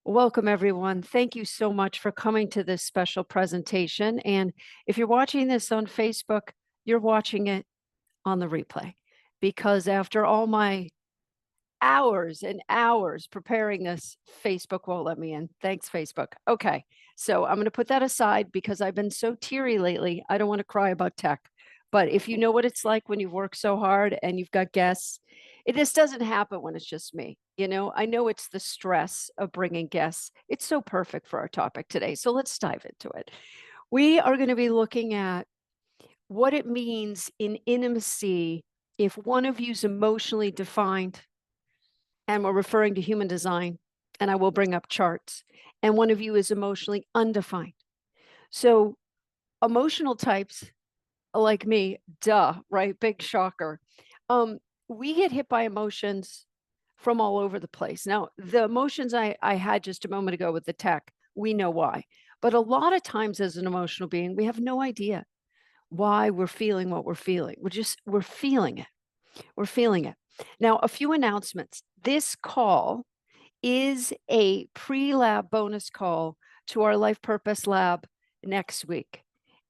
Welcome, everyone. Thank you so much for coming to this special presentation. And if you're watching this on Facebook, you're watching it on the replay because after all my hours and hours preparing this, Facebook won't let me in. Thanks, Facebook. Okay, so I'm going to put that aside because I've been so teary lately. I don't want to cry about tech. But if you know what it's like when you've worked so hard and you've got guests, this doesn't happen when it's just me. I know it's the stress of bringing guests. It's so perfect for our topic today. So let's dive into it. We are going to be looking at what it means in intimacy if one of you's emotionally defined, and we're referring to human design, and I will bring up charts, and one of you is emotionally undefined. So emotional types like me, duh, right? Big shocker. Um, we get hit by emotions from all over the place. Now, the emotions I had just a moment ago with the tech, we know why. But a lot of times as an emotional being, we have no idea why we're feeling what we're feeling. We're feeling it. We're feeling it. Now, a few announcements. This call is a pre-lab bonus call to our Life Purpose Lab next week.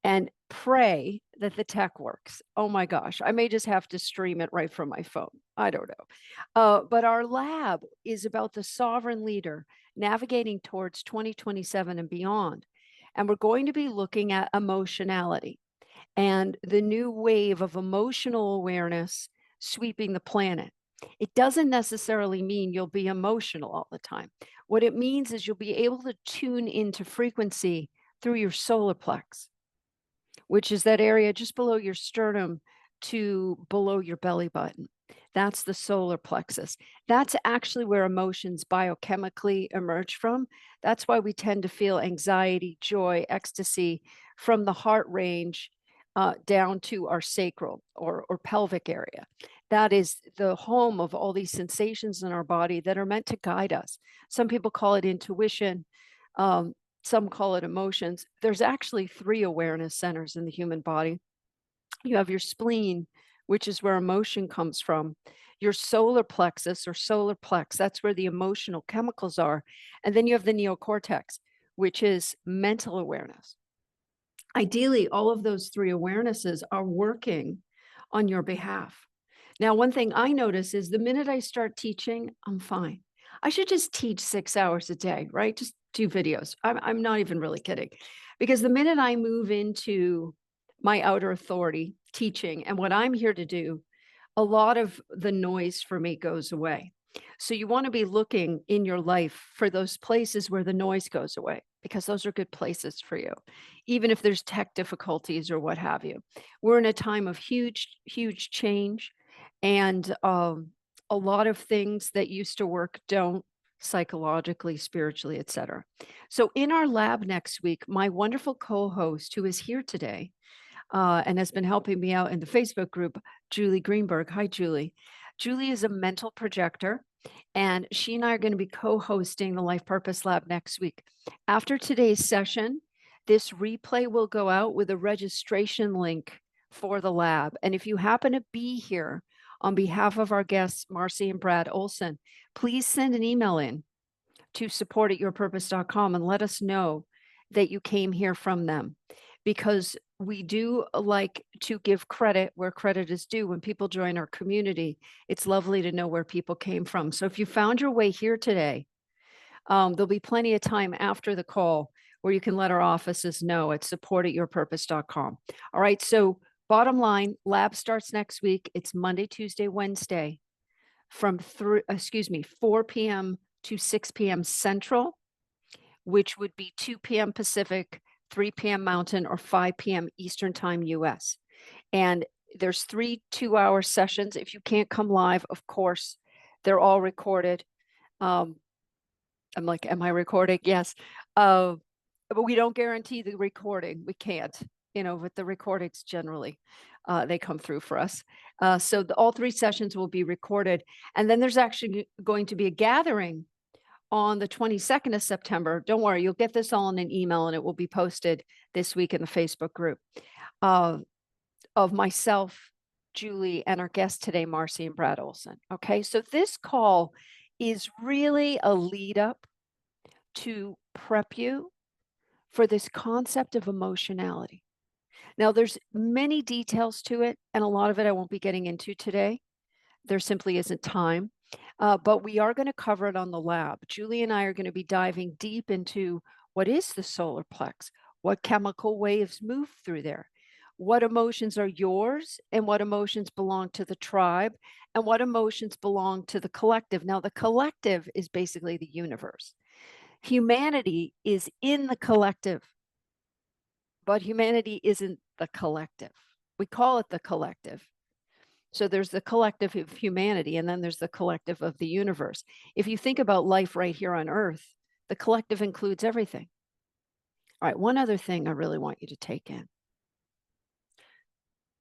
And pray that the tech works. Oh my gosh, I may just have to stream it right from my phone. I don't know. But our lab is about the sovereign leader navigating towards 2027 and beyond. And we're going to be looking at emotionality and the new wave of emotional awareness sweeping the planet. It doesn't necessarily mean you'll be emotional all the time. What it means is you'll be able to tune into frequency through your solar plex, which is that area just below your sternum to below your belly button. That's the solar plexus. That's actually where emotions biochemically emerge from. That's why we tend to feel anxiety, joy, ecstasy from the heart range down to our sacral or pelvic area. That is the home of all these sensations in our body that are meant to guide us. Some people call it intuition. Um, some call it emotions. There's actually 3 awareness centers in the human body. You have your spleen, which is where emotion comes from. Your solar plexus or solar plex, that's where the emotional chemicals are. And then you have the neocortex, which is mental awareness. Ideally, all of those 3 awarenesses are working on your behalf. Now, one thing I notice is the minute I start teaching, I'm fine. I should just teach 6 hours a day, right? Just do videos. I'm not even really kidding. Because the minute I move into my outer authority, teaching, and what I'm here to do, a lot of the noise for me goes away. So you want to be looking in your life for those places where the noise goes away, because those are good places for you, even if there's tech difficulties or what have you. We're in a time of huge, huge change, and a lot of things that used to work don't, psychologically, spiritually, etc. So in our lab next week, my wonderful co-host who is here today and has been helping me out in the Facebook group, Julie Greenberg. Hi, Julie. Julie is a mental projector, and she and I are going to be co-hosting the Life Purpose Lab next week. After today's session, this replay will go out with a registration link for the lab. And if you happen to be here on behalf of our guests, Marcy and Brad Olson, please send an email in to support@yourpurpose.com and let us know that you came here from them, because we do like to give credit where credit is due. When people join our community, it's lovely to know where people came from. So if you found your way here today, there'll be plenty of time after the call where you can let our offices know at support@yourpurpose.com. All right. So bottom line, lab starts next week. It's Monday, Tuesday, Wednesday from 4 p.m. to 6 p.m. Central, which would be 2 p.m. Pacific, 3 p.m. Mountain, or 5 p.m. Eastern Time US. And there's 3 2-hour sessions. If you can't come live, of course, they're all recorded. I'm like, am I recording? Yes. But we don't guarantee the recording. We can't, with the recordings generally, they come through for us. So all 3 sessions will be recorded. And then there's actually going to be a gathering on the 22nd of September. Don't worry, you'll get this all in an email and it will be posted this week in the Facebook group of myself, Julie, and our guest today, Marcy and Brad Olson. Okay, so this call is really a lead up to prep you for this concept of emotionality. Now, there's many details to it, and a lot of it I won't be getting into today. There simply isn't time. But we are going to cover it on the lab. Julie and I are going to be diving deep into what is the solar plex, what chemical waves move through there, what emotions are yours, and what emotions belong to the tribe, and what emotions belong to the collective. Now, the collective is basically the universe. Humanity is in the collective, but humanity isn't the collective. We call it the collective. So there's the collective of humanity, and then there's the collective of the universe. If you think about life right here on Earth, the collective includes everything. All right, one other thing I really want you to take in.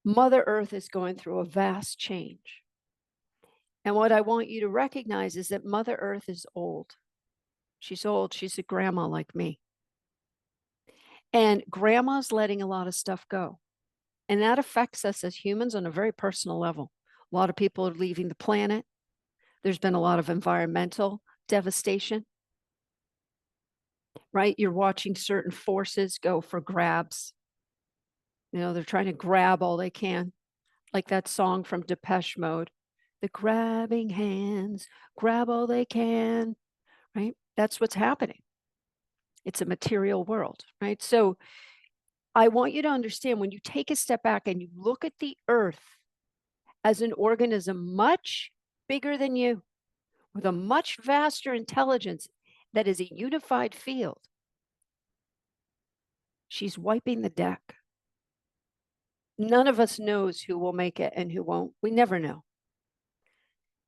Mother Earth is going through a vast change. And what I want you to recognize is that Mother Earth is old. She's old. She's a grandma like me. And grandma's letting a lot of stuff go. And that affects us as humans on a very personal level. A lot of people are leaving the planet. There's been a lot of environmental devastation, right? You're watching certain forces go for grabs. You know, they're trying to grab all they can, like that song from Depeche Mode, the grabbing hands, grab all they can, right? That's what's happening. It's a material world, right? So I want you to understand when you take a step back and you look at the earth as an organism much bigger than you, with a much vaster intelligence that is a unified field, she's wiping the deck. None of us knows who will make it and who won't. We never know.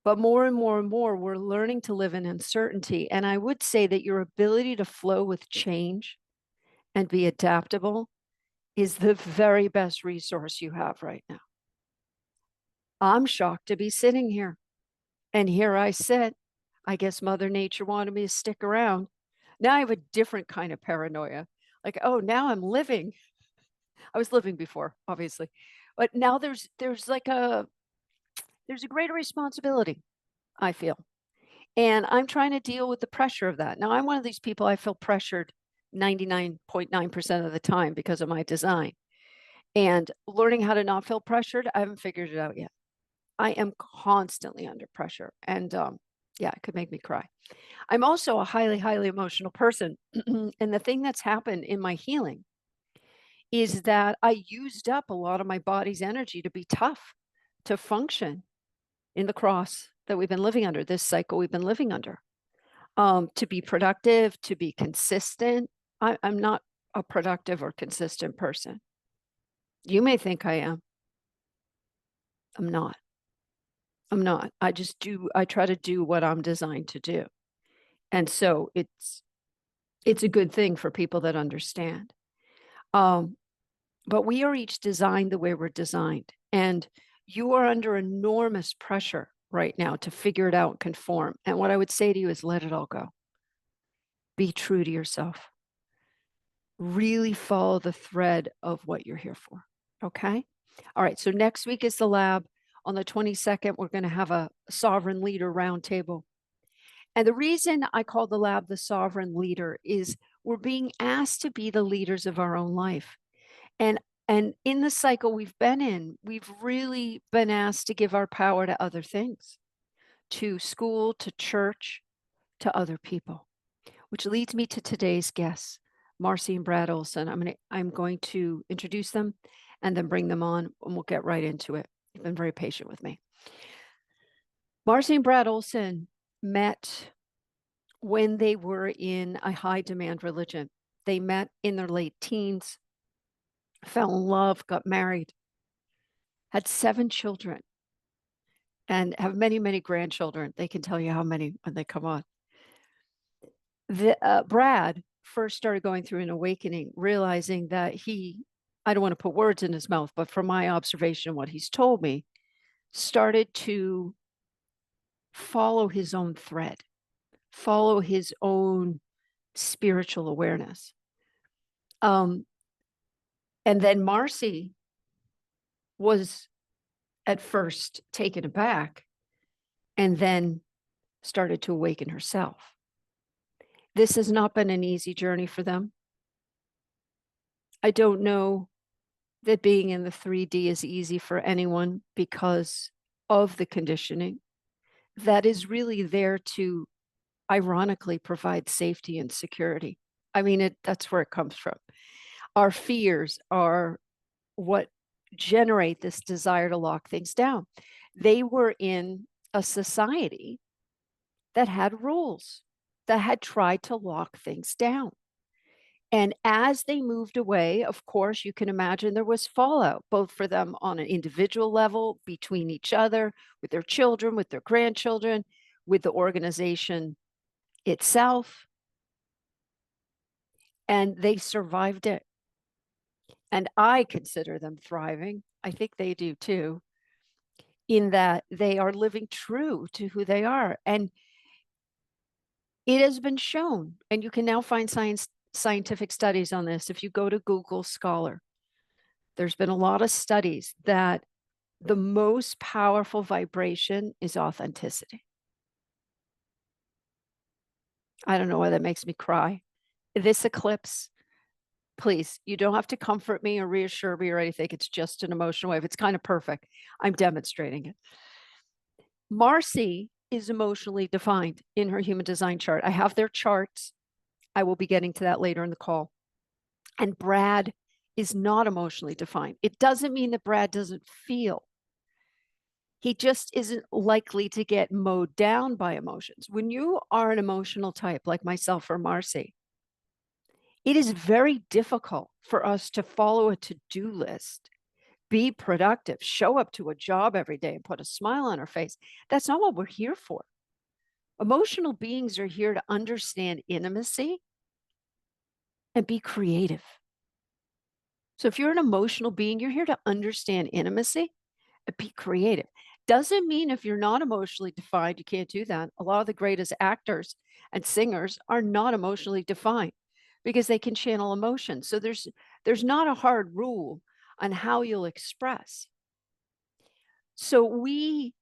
But more and more and more, we're learning to live in uncertainty. And I would say that your ability to flow with change and be adaptable is the very best resource you have right now. I'm shocked to be sitting here. And here I sit. I guess Mother Nature wanted me to stick around. Now I have a different kind of paranoia. Like, oh, now I'm living. I was living before, obviously. But now there's a greater responsibility, I feel. And I'm trying to deal with the pressure of that. Now, I'm one of these people, I feel pressured 99.9% of the time because of my design. And learning how to not feel pressured, I haven't figured it out yet. I am constantly under pressure. And yeah, it could make me cry. I'm also a highly, highly emotional person. And the thing that's happened in my healing is that I used up a lot of my body's energy to be tough, to function in the cross that we've been living under, this cycle we've been living under, to be productive, to be consistent. I'm not a productive or consistent person. You may think I am. I'm not. I'm not. I try to do what I'm designed to do. And so it's a good thing for people that understand. But we are each designed the way we're designed. And you are under enormous pressure right now to figure it out and conform. And what I would say to you is let it all go. Be true to yourself. Really follow the thread of what you're here for. Okay. All right. So next week is the lab. On the 22nd, we're going to have a sovereign leader roundtable. And the reason I call the lab the sovereign leader is we're being asked to be the leaders of our own life. And in the cycle we've been in, we've really been asked to give our power to other things, to school, to church, to other people, which leads me to today's guests, Marcy and Brad Olson. I'm going to introduce them and then bring them on, and we'll get right into it. You've been very patient with me. Marcy and Brad Olson met when they were in a high demand religion. They met in their late teens, fell in love, got married, had 7 children, and have many, many grandchildren. They can tell you how many when they come on. Brad first started going through an awakening, realizing that I don't want to put words in his mouth, but from my observation, what he's told me, started to follow his own thread, follow his own spiritual awareness. And then Marcy was at first taken aback and then started to awaken herself. This has not been an easy journey for them. I don't know that being in the 3D is easy for anyone because of the conditioning that is really there to ironically provide safety and security. I mean, that's where it comes from. Our fears are what generate this desire to lock things down. They were in a society that had rules, that had tried to lock things down. And as they moved away, of course, you can imagine there was fallout, both for them on an individual level, between each other, with their children, with their grandchildren, with the organization itself. And they survived it. And I consider them thriving. I think they do too, in that they are living true to who they are. And it has been shown, and you can now find scientific studies on this. If you go to Google Scholar, there's been a lot of studies that the most powerful vibration is authenticity. I don't know why that makes me cry. This eclipse, please, you don't have to comfort me or reassure me or anything. It's just an emotional wave. It's kind of perfect. I'm demonstrating it. Marcy is emotionally defined in her human design chart. I have their charts. I will be getting to that later in the call. And Brad is not emotionally defined. It doesn't mean that Brad doesn't feel. He just isn't likely to get mowed down by emotions. When you are an emotional type like myself or Marcy, it is very difficult for us to follow a to-do list, be productive, show up to a job every day and put a smile on our face. That's not what we're here for. Emotional beings are here to understand intimacy and be creative. So if you're an emotional being, you're here to understand intimacy and be creative. Doesn't mean if you're not emotionally defined, you can't do that. A lot of the greatest actors and singers are not emotionally defined because they can channel emotion. So there's not a hard rule on how you'll express. So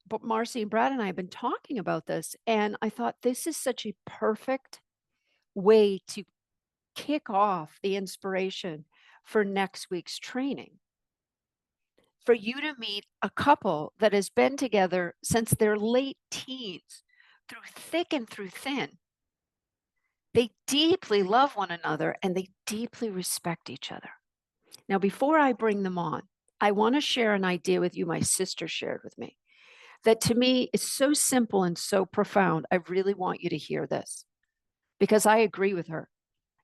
but Marcy and Brad and I have been talking about this, and I thought this is such a perfect way to kick off the inspiration for next week's training. For you to meet a couple that has been together since their late teens, through thick and through thin. They deeply love one another and they deeply respect each other. Now, before I bring them on, I want to share an idea with you my sister shared with me that to me is so simple and so profound. I really want you to hear this because I agree with her.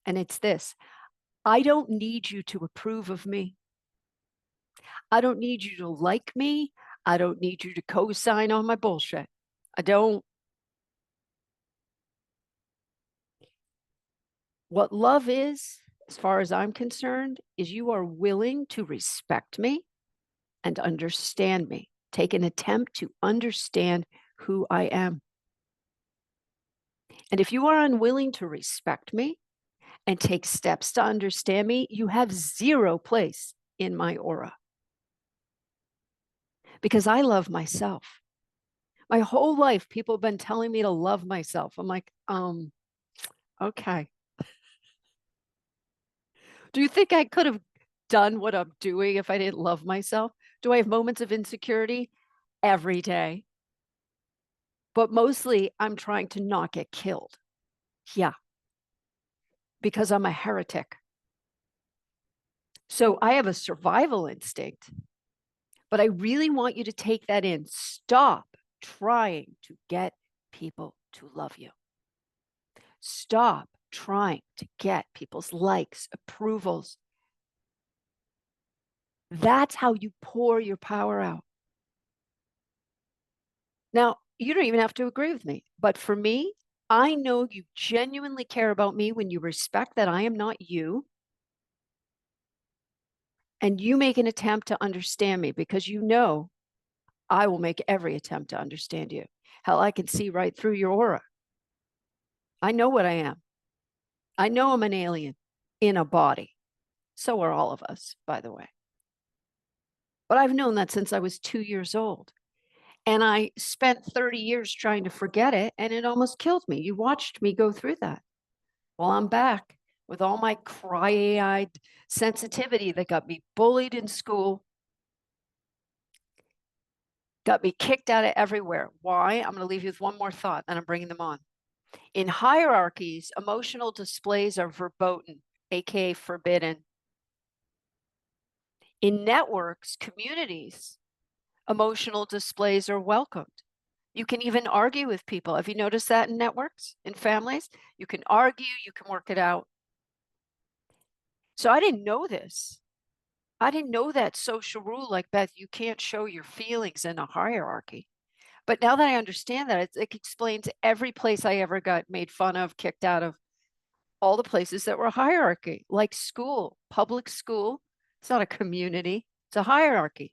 And it's this: I don't need you to approve of me. I don't need you to like me. I don't need you to co-sign on my bullshit. I don't. What love is, as far as I'm concerned, is you are willing to respect me and understand me. Take an attempt to understand who I am. And if you are unwilling to respect me and take steps to understand me, you have zero place in my aura. Because I love myself. My whole life, people have been telling me to love myself. I'm like, okay. Do you think I could have done what I'm doing if I didn't love myself? Do I have moments of insecurity? Every day. But mostly I'm trying to not get killed. Yeah. Because I'm a heretic. So I have a survival instinct, but I really want you to take that in. Stop trying to get people to love you. Stop trying to get people's likes, approvals. That's how you pour your power out. Now, you don't even have to agree with me, but for me, I know you genuinely care about me when you respect that I am not you. And you make an attempt to understand me because you know I will make every attempt to understand you. Hell, I can see right through your aura. I know what I am. I know I'm an alien in a body. So are all of us, by the way. But I've known that since I was 2 years old. And I spent 30 years trying to forget it, and it almost killed me. You watched me go through that. Well, I'm back with all my cry-eyed sensitivity that got me bullied in school, got me kicked out of everywhere. Why? I'm going to leave you with one more thought, and I'm bringing them on. In hierarchies, emotional displays are verboten, aka forbidden. In networks, communities, emotional displays are welcomed. You can even argue with people. Have you noticed that in networks, in families? You can argue, you can work it out. So I didn't know this. I didn't know that social rule like Beth, you can't show your feelings in a hierarchy. But now that I understand that, it explains every place I ever got made fun of, kicked out of, all the places that were hierarchy, like school, public school. It's not a community, it's a hierarchy.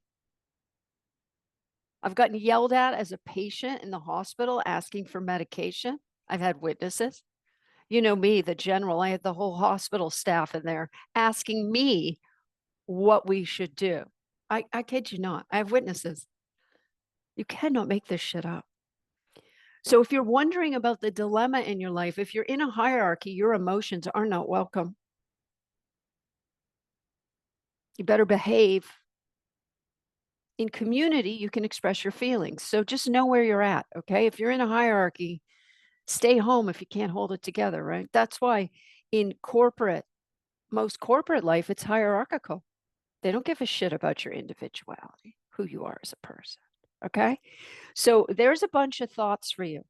I've gotten yelled at as a patient in the hospital asking for medication. I've had witnesses. You know me, the general, I had the whole hospital staff in there asking me what we should do. I kid you not. I have witnesses. You cannot make this shit up. So if you're wondering about the dilemma in your life, if you're in a hierarchy, your emotions are not welcome. You better behave. In community, you can express your feelings. So just know where you're at, okay? If you're in a hierarchy, stay home if you can't hold it together, right? That's why in most corporate life, it's hierarchical. They don't give a shit about your individuality, who you are as a person, okay? So there's a bunch of thoughts for you.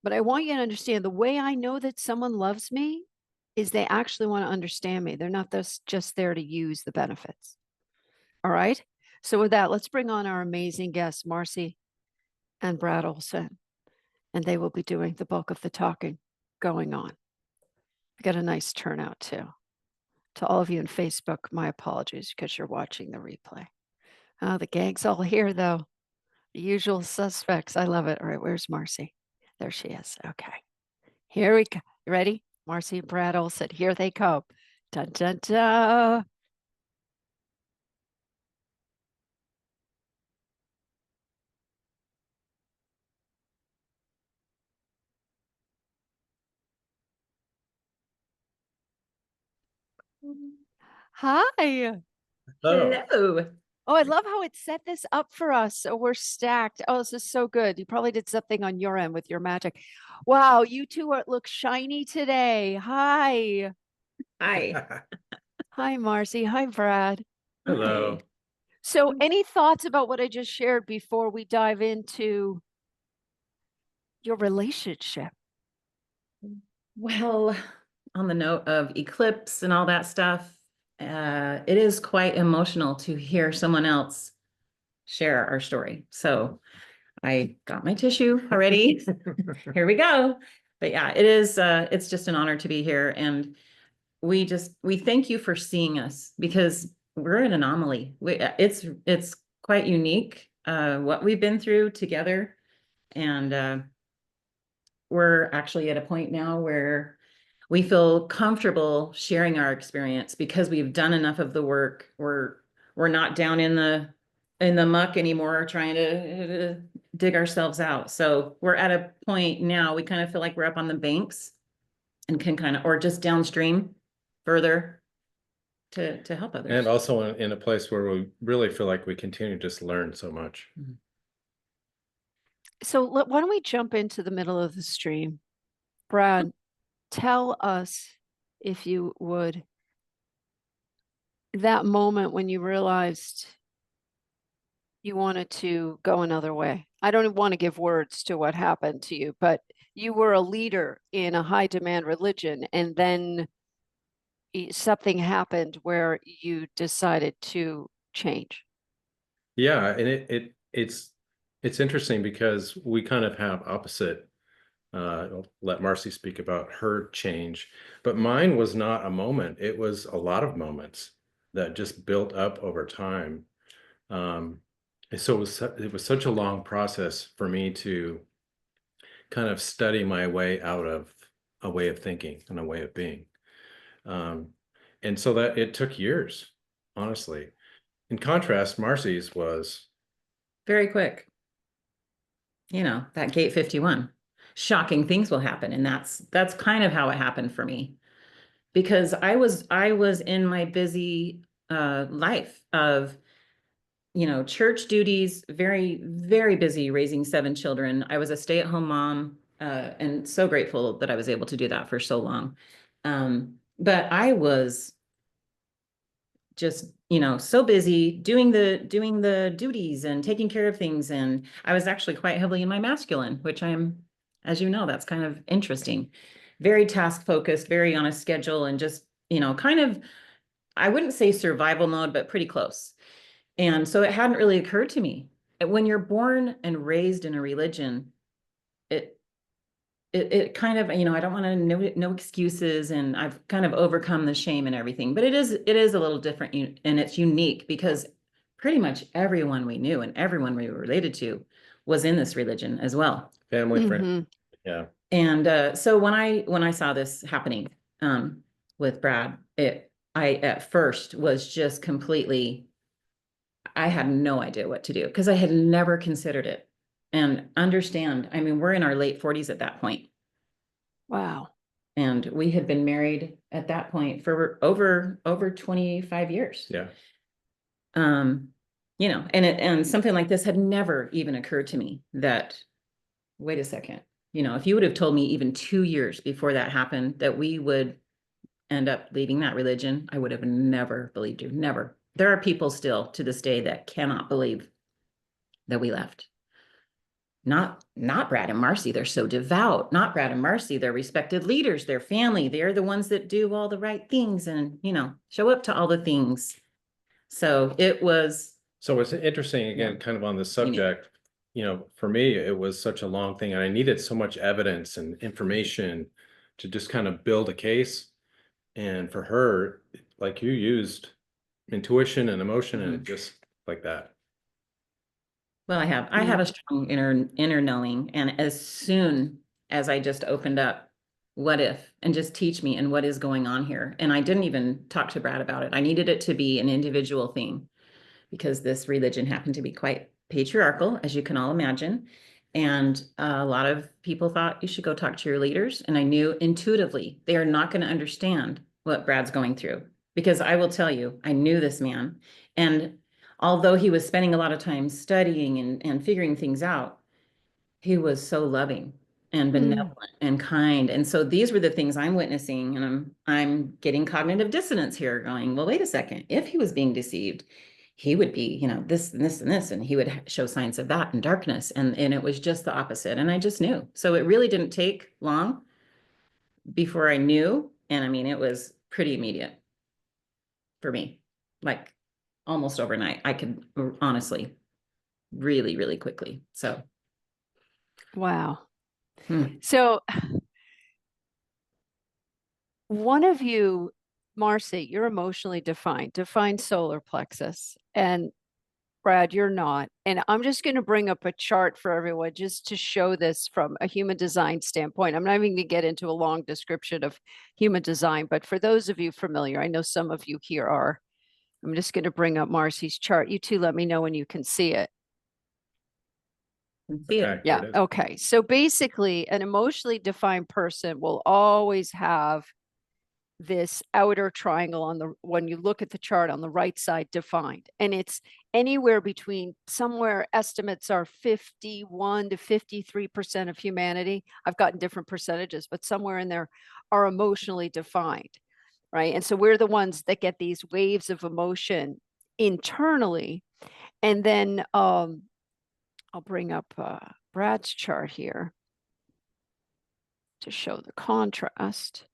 But I want you to understand the way I know that someone loves me is they actually want to understand me. They're not just there to use the benefits. All right. So with that, let's bring on our amazing guests, Marcy and Brad Olson, and they will be doing the bulk of the talking going on. I got a nice turnout too. To all of you in Facebook, my apologies because you're watching the replay. Oh, the gang's all here though. The usual suspects. I love it. All right, where's Marcy? There she is. Okay. Here we go. You ready? Marcy and Brad Olson. Here they come. Dun dun dun. Hi. Hello. Oh, I love how it set this up for us. So we're stacked. Oh, this is so good. You probably did something on your end with your magic. Wow, you two look shiny today. Hi. Hi. Hi, Marcy. Hi, Brad. Hello. Hi. So, any thoughts about what I just shared before we dive into your relationship? Well, on the note of eclipse and all that stuff, it is quite emotional to hear someone else share our story. So I got my tissue already. Here we go. But yeah, it's just an honor to be here. And we thank you for seeing us because we're an anomaly. It's quite unique, what we've been through together. And we're actually at a point now where we feel comfortable sharing our experience because we've done enough of the work. We're not down in the muck anymore trying to dig ourselves out. So we're at a point now we kind of feel like we're up on the banks and can kind of, or just downstream further to help others. And also in a place where we really feel like we continue to just learn so much. So, why don't we jump into the middle of the stream? Brad, tell us, if you would, that moment when you realized you wanted to go another way. I don't want to give words to what happened to you, but you were a leader in a high demand religion, and then something happened where you decided to change. Yeah, and it's interesting because we kind of have opposite. I'll let Marcy speak about her change, but mine was not a moment. It was a lot of moments that just built up over time. And so it was such a long process for me to kind of study my way out of a way of thinking and a way of being. Um, and so that it took years, honestly. In contrast, Marcy's was Very quick. That gate 51. shocking things will happen. And that's kind of how it happened for me, because I was in my busy life of, church duties, very, very busy raising 7 children. I was a stay-at-home mom, and so grateful that I was able to do that for so long. But I was just, so busy doing the duties and taking care of things. And I was actually quite heavily in my masculine, which as you know, that's kind of interesting. Very task focused, very on a schedule, and just, kind of, I wouldn't say survival mode, but pretty close. And so it hadn't really occurred to me. When you're born and raised in a religion, it it kind of, I don't want to no excuses, and I've kind of overcome the shame and everything, but it is a little different, and it's unique because pretty much everyone we knew and everyone we were related to was in this religion as well. Family, friend. Mhm. Yeah. And so when I saw this happening with Brad, I at first was just completely, I had no idea what to do because I had never considered it. And understand, I mean, we're in our late 40s at that point. Wow. And we had been married at that point for over 25 years. Yeah. And something like this had never even occurred to me that, wait a second, if you would have told me even 2 years before that happened that we would end up leaving that religion, I would have never believed you. Never. There are people still to this day that cannot believe that we left. Not Brad and Marcy. They're so devout. Not Brad and Marcy. They're respected leaders. They're family. They're the ones that do all the right things and, show up to all the things. So it was. So it's interesting, again, kind of on the subject, for me, it was such a long thing, and I needed so much evidence and information to just kind of build a case. And for her, like, you used intuition and emotion, and it just like that. Well, I have a strong inner knowing. And as soon as I just opened up, what if, and just teach me, and what is going on here? And I didn't even talk to Brad about it. I needed it to be an individual thing because this religion happened to be quite patriarchal, as you can all imagine. And a lot of people thought you should go talk to your leaders. And I knew intuitively they are not going to understand what Brad's going through, because I will tell you, I knew this man. And although he was spending a lot of time studying and figuring things out, he was so loving and benevolent and kind. And so these were the things I'm witnessing, and I'm getting cognitive dissonance here, going, well, wait a second. If he was being deceived, he would be, this and this and this, and he would show signs of that and darkness. And it was just the opposite. And I just knew. So it really didn't take long before I knew. And I mean, it was pretty immediate for me, like almost overnight. I could honestly, really, really quickly. So. Wow. So one of you, Marcy, you're emotionally defined solar plexus, and Brad, you're not. And I'm just going to bring up a chart for everyone just to show this from a human design standpoint. I'm not even going to get into a long description of human design, but for those of you familiar, I know some of you here are. I'm just going to bring up Marcy's chart. You two let me know when you can see it. Okay, Yeah. Okay. So basically, an emotionally defined person will always have this outer triangle when you look at the chart on the right side defined, and it's anywhere between, somewhere estimates are 51 to 53% of humanity. I've gotten different percentages, but somewhere in there are emotionally defined, right? And so we're the ones that get these waves of emotion internally. And then I'll bring up Brad's chart here to show the contrast.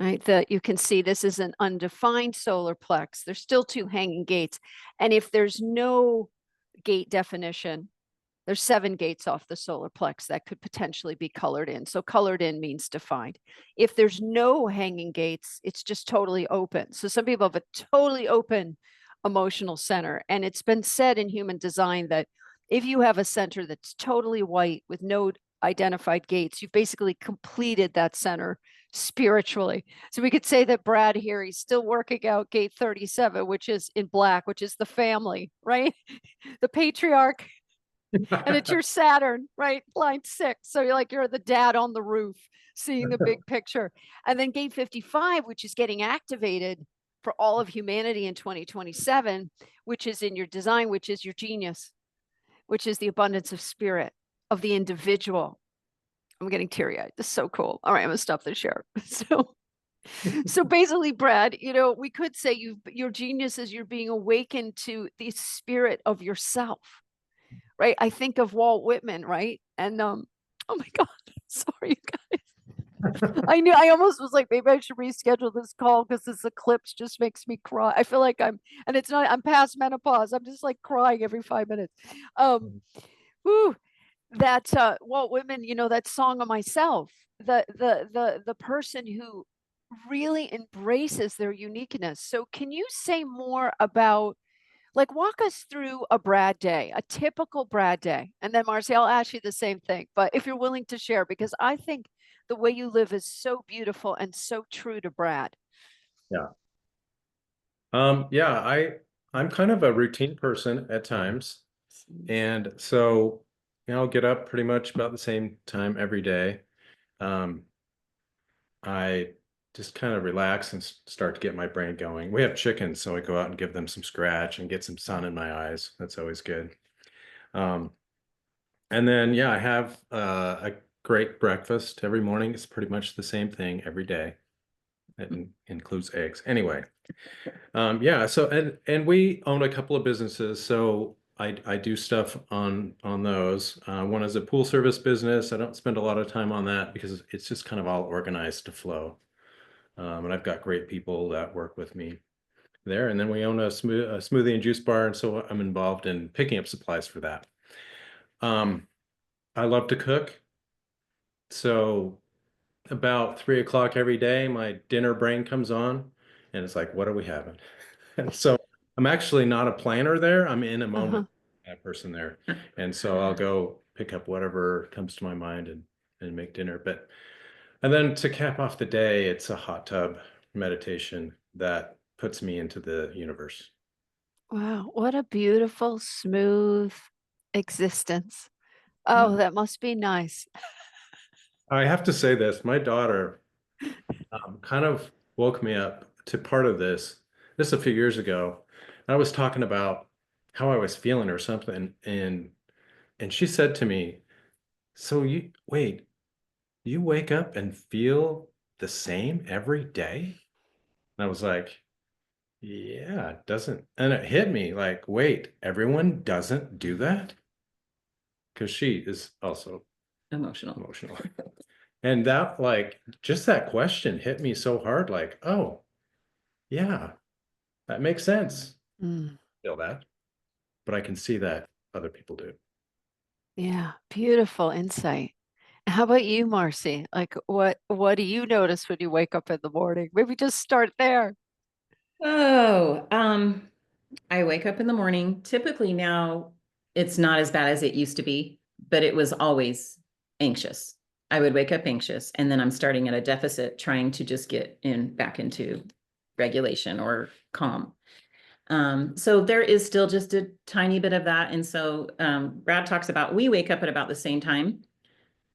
Right, that you can see this is an undefined solar plex. There's still 2 hanging gates. And if there's no gate definition, there's 7 gates off the solar plex that could potentially be colored in. So colored in means defined. If there's no hanging gates, it's just totally open. So some people have a totally open emotional center. And it's been said in human design that if you have a center that's totally white with no identified gates, you've basically completed that center spiritually. So we could say that Brad here, he's still working out gate 37, which is in black, which is the family, right? The patriarch, And it's your Saturn, right? Line 6. So you're the dad on the roof, seeing the big picture. And then gate 55, which is getting activated for all of humanity in 2027, which is in your design, which is your genius, which is the abundance of spirit of the individual. I'm getting teary-eyed. This is so cool. All right, I'm gonna stop the share. So basically, Brad, we could say your genius is you're being awakened to the spirit of yourself, right? I think of Walt Whitman, right? And oh my God, sorry, you guys. I knew I almost was like, maybe I should reschedule this call because this eclipse just makes me cry. I feel like and it's not, I'm past menopause. I'm just like crying every 5 minutes. Whew, that Walt Whitman, that song of myself, the person who really embraces their uniqueness. So can you say more about, like, walk us through a Brad day, a typical Brad day? And then Marcy, I'll ask you the same thing, but if you're willing to share, because I think the way you live is so beautiful and so true to Brad. Yeah. Yeah, I'm kind of a routine person at times. And so, I'll get up pretty much about the same time every day. Um, I just kind of relax and start to get my brain going. We have chickens, so I go out and give them some scratch and get some sun in my eyes. That's always good. Um, and then, yeah, I have a great breakfast every morning. It's pretty much the same thing every day. It includes eggs. Anyway, yeah. So and we own a couple of businesses, so I do stuff on those. One is a pool service business. I don't spend a lot of time on that because it's just kind of all organized to flow. And I've got great people that work with me there. And then we own a smoothie and juice bar, and so I'm involved in picking up supplies for that. I love to cook, so about 3 o'clock every day, my dinner brain comes on, and it's like, what are we having? And so I'm actually not a planner there. I'm in a moment, that person there, and so I'll go pick up whatever comes to my mind and make dinner. And then to cap off the day, it's a hot tub meditation that puts me into the universe. Wow, what a beautiful, smooth existence. Oh, that must be nice. I have to say this, my daughter kind of woke me up to part of this a few years ago. I was talking about how I was feeling or something, and she said to me, "So you wake up and feel the same every day?" And I was like, "Yeah, it doesn't." And it hit me like, "Wait, everyone doesn't do that?" Because she is also emotional. And that, like, just that question hit me so hard, like, oh, yeah, that makes sense. Mm, Feel that, but I can see that other people do. yeah, beautiful insight. How about you, Marcy? Like, what do you notice when you wake up in the morning? Maybe just start there. Oh, I wake up in the morning. Typically now it's not as bad as it used to be, but it was always anxious. I would wake up anxious and then I'm starting at a deficit trying to just get back into regulation or calm. So there is still just a tiny bit of that. And so Brad talks about we wake up at about the same time.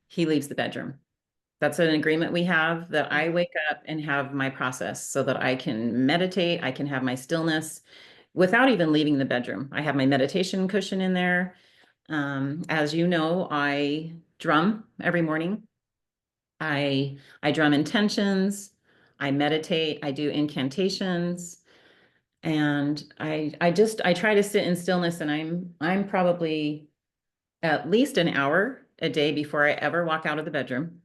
He leaves the bedroom. That's an agreement we have, that I wake up and have my process so that I can meditate, I can have my stillness without even leaving the bedroom. I have my meditation cushion in there. As you know, I drum every morning. I drum intentions, I meditate, I do incantations, and I try to sit in stillness, and I'm probably at least an hour a day before I ever walk out of the bedroom,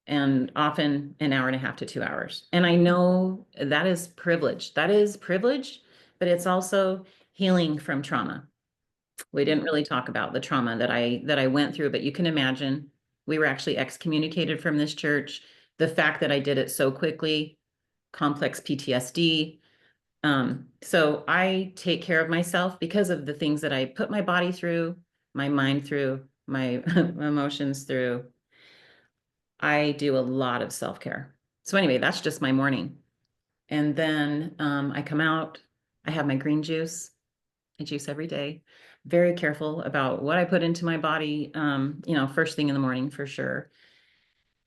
and often an hour and a half to 2 hours. And I know that is privilege. That is privilege, but it's also healing from trauma. We didn't really talk about the trauma that I went through, but you can imagine we were actually excommunicated from this church. The fact that I did it so quickly, complex PTSD. So I take care of myself because of the things that I put my body through, my mind through, my emotions through. I do a lot of self-care. So anyway, that's just my morning. And then I come out, I have my green juice. I juice every day. very careful about what I put into my body, you know, first thing in the morning for sure.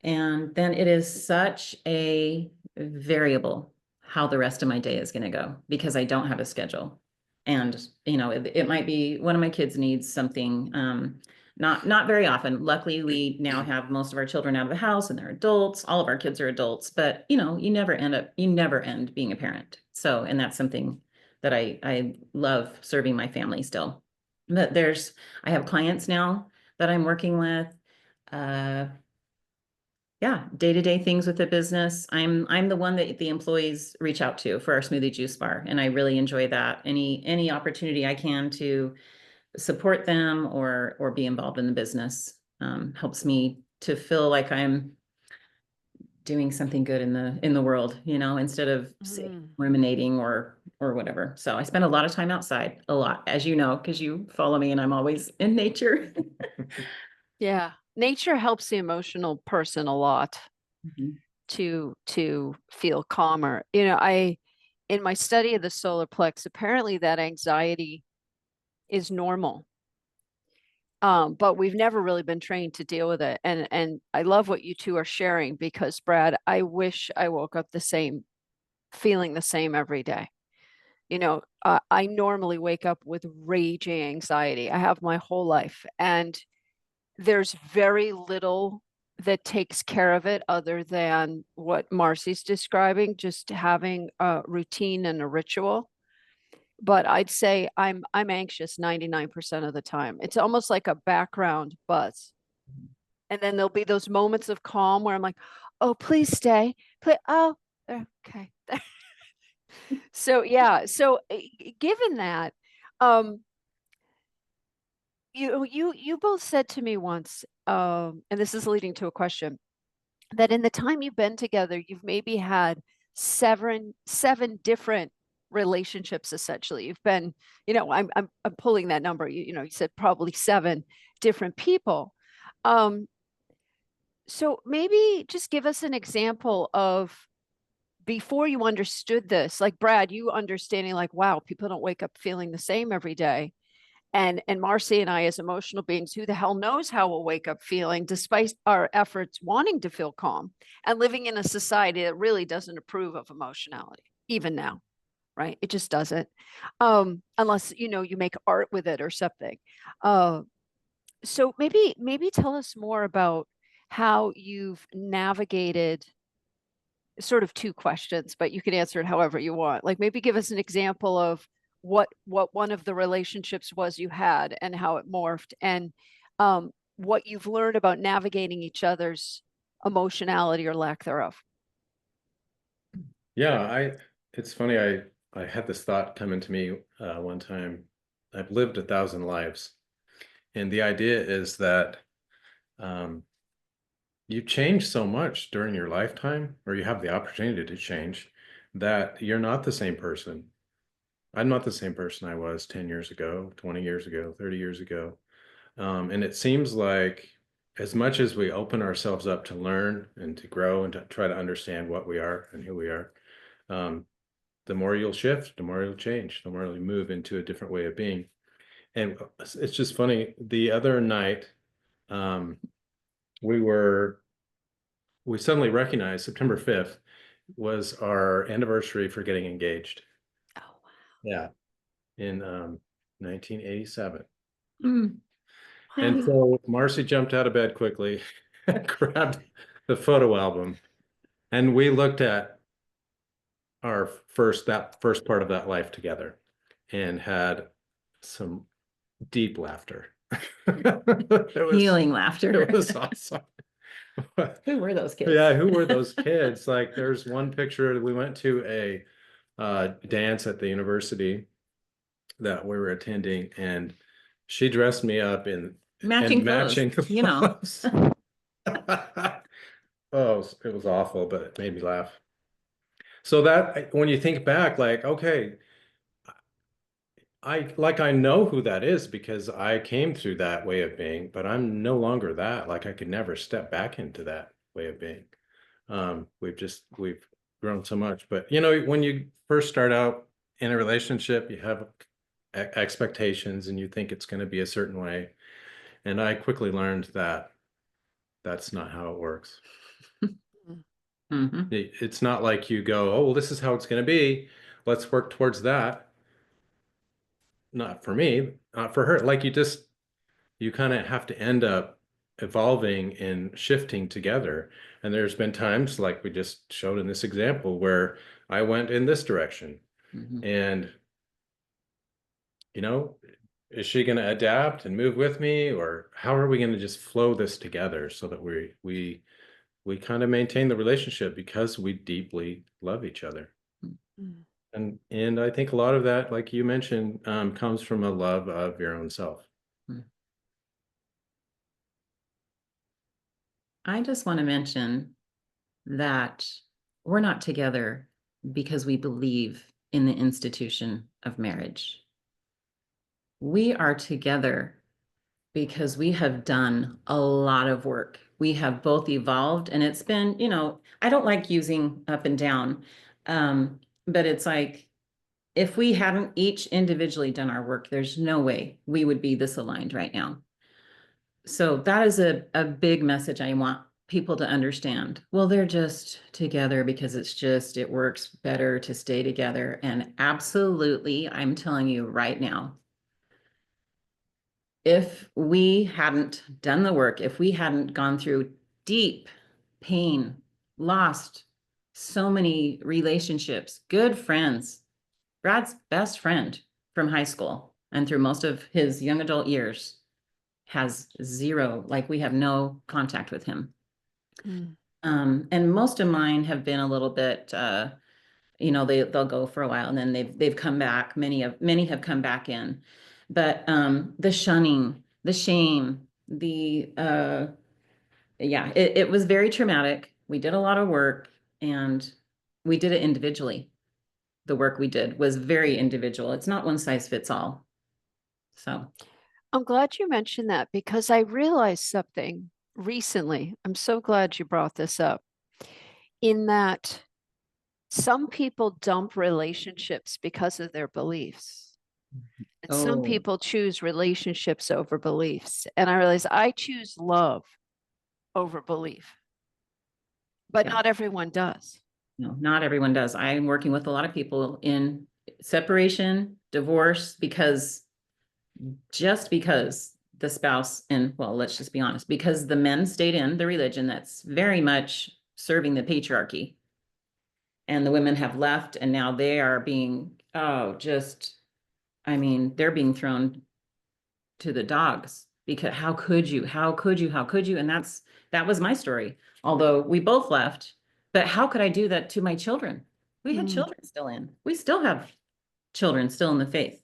And then it is such a variable how the rest of my day is going to go because I don't have a schedule. And, you know, it might be one of my kids needs something, not very often. Luckily, we now have most of our children out of the house and they're adults. All of our kids are adults, but you know, you never end being a parent. So, and that's something that I love serving my family still. But I have clients now that I'm working with. Yeah, day-to-day things with the business. I'm the one that the employees reach out to for our smoothie juice bar, and I really enjoy that. Any opportunity I can to support them or be involved in the business helps me to feel like I'm doing something good in the world, you know, instead of ruminating or whatever. So I spend a lot of time outside, a lot, as you know, because you follow me and I'm always in nature. Yeah. Nature helps the emotional person a lot Mhm. to feel calmer. You know, in my study of the solar plex, apparently that anxiety is normal. But we've never really been trained to deal with it. And I love what you two are sharing because Brad, I wish I woke up the same, feeling the same every day. You know, I normally wake up with raging anxiety. I have my whole life, and there's very little that takes care of it other than what Marcy's describing, just having a routine and a ritual. But I'd say I'm anxious 99% of the time. It's almost like a background buzz. And then there'll be those moments of calm where I'm like, oh, please stay. Please, oh, okay. So yeah, so given that, um, you both said to me once, and this is leading to a question, that in the time you've been together, you've maybe had seven different relationships essentially. You've been, you know, I'm pulling that number. You know, you said probably seven different people. Um, so maybe just give us an example of before you understood this, like Brad, you understanding like, wow, people don't wake up feeling the same every day. And Marcy and I, as emotional beings, who the hell knows how we'll wake up feeling despite our efforts wanting to feel calm and living in a society that really doesn't approve of emotionality, even now, right? It just doesn't. Unless, you know, you make art with it or something. So maybe tell us more about how you've navigated sort of two questions, but you can answer it however you want. Like maybe give us an example of what one of the relationships was you had and how it morphed, and what you've learned about navigating each other's emotionality or lack thereof. Yeah, it's funny, I had this thought come into me one time. I've lived 1,000 lives, and the idea is that um, you change so much during your lifetime, or you have the opportunity to change, that you're not the same person. I'm not the same person I was 10 years ago, 20 years ago, 30 years ago. And it seems like as much as we open ourselves up to learn and to grow and to try to understand what we are and who we are, um, the more you'll shift, the more you'll change, the more you'll move into a different way of being. And it's just funny. The other night, um, we suddenly recognized September 5th was our anniversary for getting engaged. Oh, wow. Yeah, in 1987. Mm. And so Marcy jumped out of bed quickly, grabbed the photo album, and we looked at that first part of that life together and had some deep laughter. It Healing it laughter. was awesome. Who were those kids? Yeah, who were those kids? Like there's one picture, we went to a dance at the university that we were attending, and she dressed me up in Matching clothes, matching you know. clothes. Oh, it was awful, but it made me laugh. So that when you think back, like, okay, I know who that is because I came through that way of being, but I'm no longer that. Like I could never step back into that way of being. We've grown so much. But you know, when you first start out in a relationship, you have expectations and you think it's going to be a certain way. And I quickly learned that that's not how it works. Mhm. It's not like you go, oh, well, this is how it's going to be. Let's work towards that. Not for me, not for her. Like you kind of have to end up evolving and shifting together. And there's been times like we just showed in this example where I went in this direction Mhm. and, you know, is she going to adapt and move with me, or how are we going to just flow this together so that we kind of maintain the relationship because we deeply love each other. Mm. And I think a lot of that, like you mentioned, comes from a love of your own self. I just want to mention that we're not together because we believe in the institution of marriage. We are together because we have done a lot of work. We have both evolved, and it's been, I don't like using up and down, but it's like if we hadn't each individually done our work, there's no way we would be this aligned right now. So that is a big message I want people to understand. Well, they're just together because it works better to stay together. And absolutely, I'm telling you right now, if we hadn't done the work, if we hadn't gone through deep pain, lost so many relationships, good friends, Brad's best friend from high school and through most of his young adult years has zero, like we have no contact with him. Mm. And most of mine have been a little bit, they'll go for a while and then they've come back. Many have come back in, but the shunning, the shame, it was very traumatic. We did a lot of work and we did it individually. The work we did was very individual. It's not one size fits all. So, I'm glad you mentioned that because I realized something recently. I'm so glad you brought this up. In that some people dump relationships because of their beliefs. And some oh, people choose relationships over beliefs. And I realize I choose love over belief, but yeah. not everyone does. No, not everyone does. I'm working with a lot of people in separation, divorce, because the spouse, and well, let's just be honest, because the men stayed in the religion that's very much serving the patriarchy. And the women have left, and now they are being, they're being thrown to the dogs because how could you? How could you? How could you? And that was my story. Although we both left, but how could I do that to my children? We had Mm. children still in. We still have children still in the faith.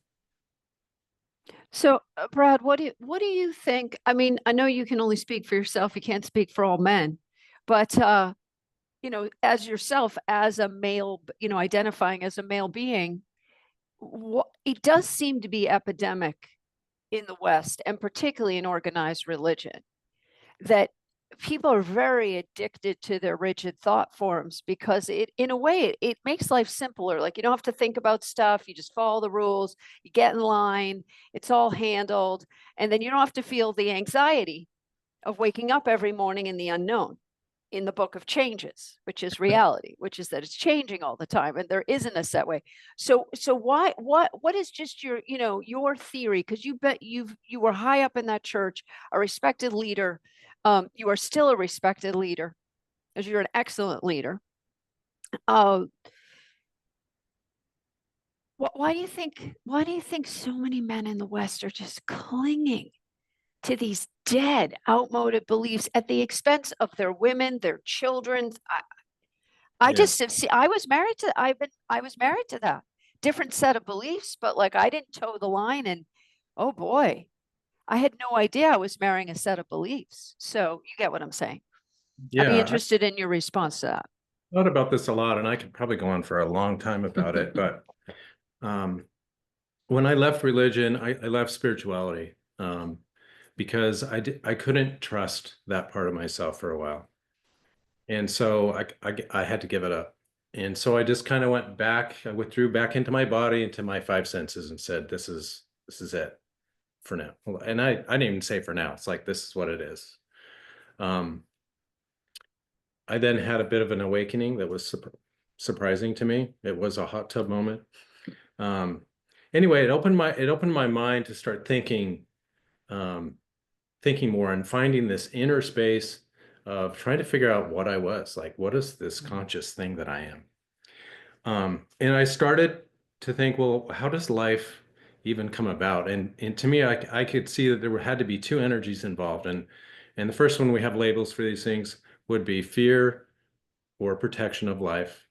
So, Brad, what do you think? I mean, I know you can only speak for yourself. You can't speak for all men, but as yourself, as a male, identifying as a male being, it does seem to be epidemic in the West, and particularly in organized religion, that people are very addicted to their rigid thought forms because in a way, it makes life simpler. Like you don't have to think about stuff. You just follow the rules, you get in line, it's all handled. And then you don't have to feel the anxiety of waking up every morning in the unknown, in the book of changes, which is reality, which is that it's changing all the time and there isn't a set way. So what is just your theory? Because you were high up in that church, a respected leader. You are still a respected leader, as you're an excellent leader. Uh, why do you think so many men in the West are just clinging to these dead, outmoded beliefs at the expense of their women, their children? I Yeah. just see, I was married to that different set of beliefs, but like I didn't toe the line, and oh boy, I had no idea I was marrying a set of beliefs. So you get what I'm saying. I'd be Yeah. interested in your response to that. I thought about this a lot, and I could probably go on for a long time about it. But um, when I left religion, I left spirituality because I couldn't trust that part of myself for a while. And so I had to give it up. And so I just kind of went back, I withdrew back into my body, into my five senses, and said, this is it for now. And I didn't even say for now. It's like, this is what it is. I then had a bit of an awakening that was surprising to me. It was a hot tub moment. Anyway, it opened my mind to start thinking more and finding this inner space of trying to figure out what I was, like, what is this conscious thing that I am? And I started to think, well, how does life even come about? And to me, I could see that there had to be two energies involved. And the first one, we have labels for these things, would be fear or protection of life.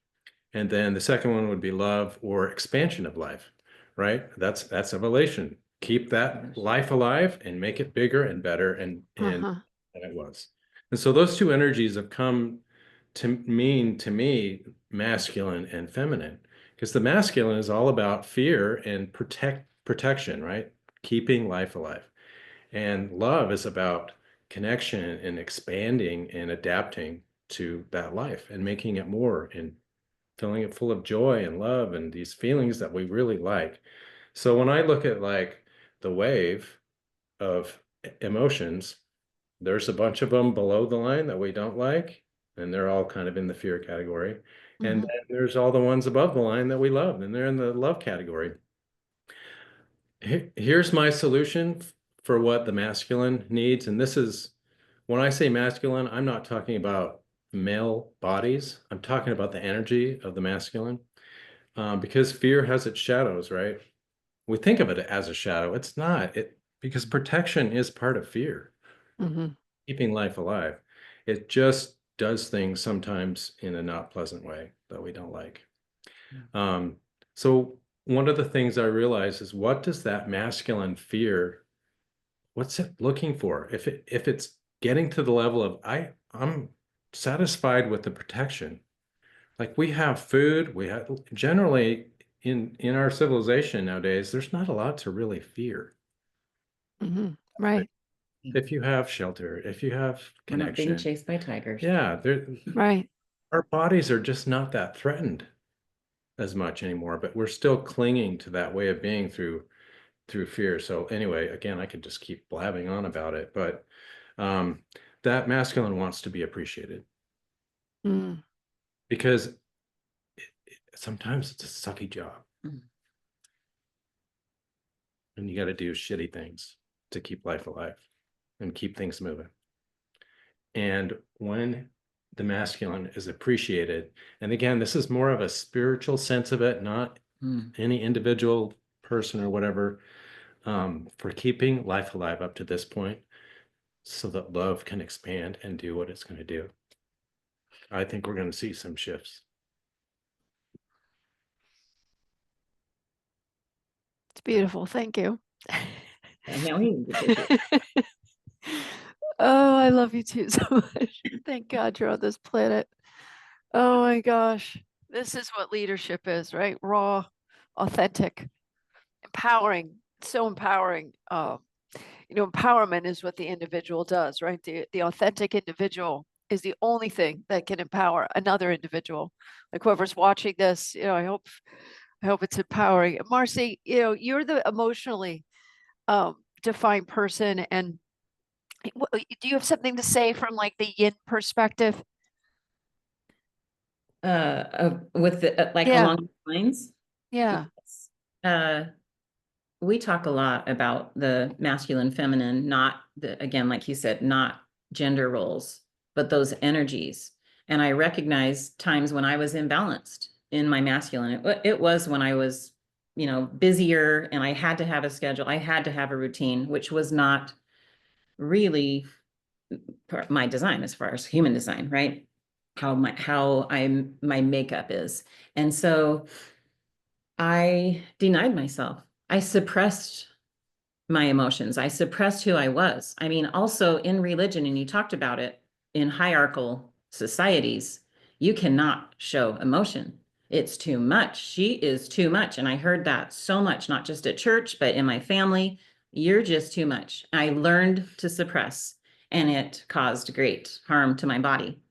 And then the second one would be love or expansion of life, right? That's evolution. Keep that life alive and make it bigger and better and it was. And so those two energies have come to mean to me masculine and feminine, because the masculine is all about fear and protection, right? Keeping life alive. And love is about connection and expanding and adapting to that life and making it more and filling it full of joy and love and these feelings that we really like. So when I look at like the wave of emotions, there's a bunch of them below the line that we don't like, and they're all kind of in the fear category. And then there's all the ones above the line that we love, and they're in the love category. Here's my solution for what the masculine needs. And this is, when I say masculine, I'm not talking about male bodies. I'm talking about the energy of the masculine, because fear has its shadows, right? We think of it as a shadow. It's not. Because protection is part of fear, keeping life alive. It just does things sometimes in a not pleasant way that we don't like. So one of the things I realize is, what does that masculine fear, what's it looking for? If it's getting to the level of I'm satisfied with the protection. Like, we have food, we have generally in our civilization nowadays, there's not a lot to really fear. Right. If you have shelter, if you have We're not being connection, chased by tigers. yeah, Right. our bodies are just not that threatened as much anymore, but we're still clinging to that way of being through fear. So anyway, again, I could just keep blabbing on about it, but that masculine wants to be appreciated, because sometimes it's a sucky job, and you got to do shitty things to keep life alive and keep things moving. And when the masculine is appreciated, and again, this is more of a spiritual sense of it, not any individual person or whatever, for keeping life alive up to this point, so that love can expand and do what it's going to do. I think we're going to see some shifts. It's beautiful. Thank you. And now we need to get you. Oh, I love you too so much. Thank God you're on this planet. Oh my gosh. This is what leadership is, right? Raw, authentic, empowering, so empowering. Empowerment is what the individual does, right? The authentic individual is the only thing that can empower another individual. Like, whoever's watching this, I hope it's empowering. Marcy, you're the emotionally defined person, and do you have something to say from like the yin perspective? With the like Yeah. along the lines. Yeah. Yes. We talk a lot about the masculine, feminine, not again, like you said, not gender roles, but those energies. And I recognize times when I was imbalanced in my masculine. It was when I was, busier, and I had to have a schedule. I had to have a routine, which was not really my design as far as human design, right? How my makeup is. And so I denied myself. I suppressed my emotions. I suppressed who I was. I mean, also in religion, and you talked about it, in hierarchical societies, you cannot show emotion. It's too much. She is too much. And I heard that so much, not just at church, but in my family. You're just too much. I learned to suppress, and it caused great harm to my body.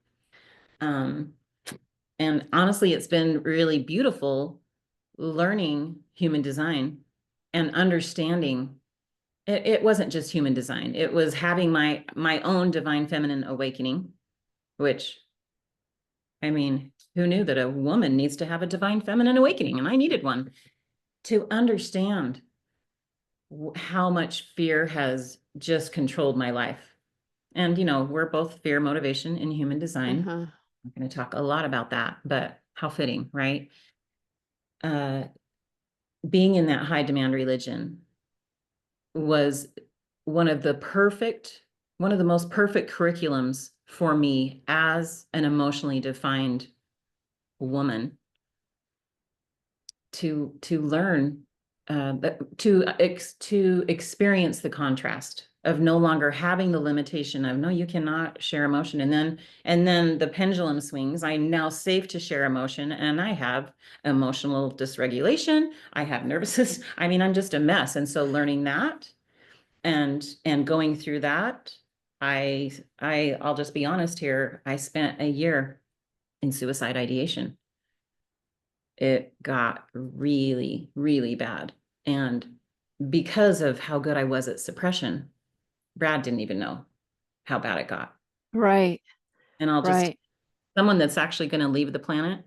And honestly, it's been really beautiful learning human design and understanding it wasn't just human design. It was having my own divine feminine awakening, which, I mean, who knew that a woman needs to have a divine feminine awakening? And I needed one to understand how much fear has just controlled my life. And, we're both fear, motivation, and human design. Uh-huh. I'm going to talk a lot about that, but how fitting, right? Being in that high demand religion was one of the most perfect curriculums for me as an emotionally defined woman to learn to experience the contrast of no longer having the limitation of no, you cannot share emotion, and then the pendulum swings. I'm now safe to share emotion, and I have emotional dysregulation, I have nervous system. I mean, I'm just a mess. And so learning that and going through that, I'll just be honest here, I spent a year in suicide ideation. It got really, really bad. And because of how good I was at suppression, Brad didn't even know how bad it got. Right. And Right. someone that's actually going to leave the planet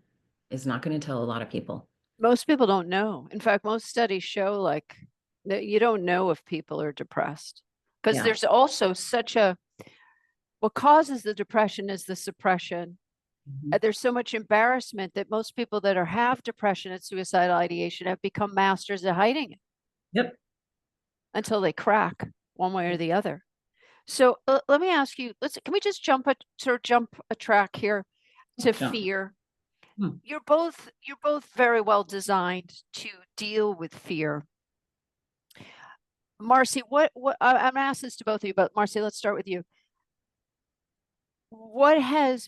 is not going to tell a lot of people. Most people don't know. In fact, most studies show like that you don't know if people are depressed because Yeah. there's also what causes the depression is the suppression. Mhm. There's so much embarrassment that most people that have depression and suicidal ideation have become masters at hiding it Yep. until they crack one way or the other. So let me ask you, can we just jump a track here to Jump. fear? Hmm. You're both very well designed to deal with fear. Marcy, I'm gonna ask this to both of you, but Marcy, let's start with you. What have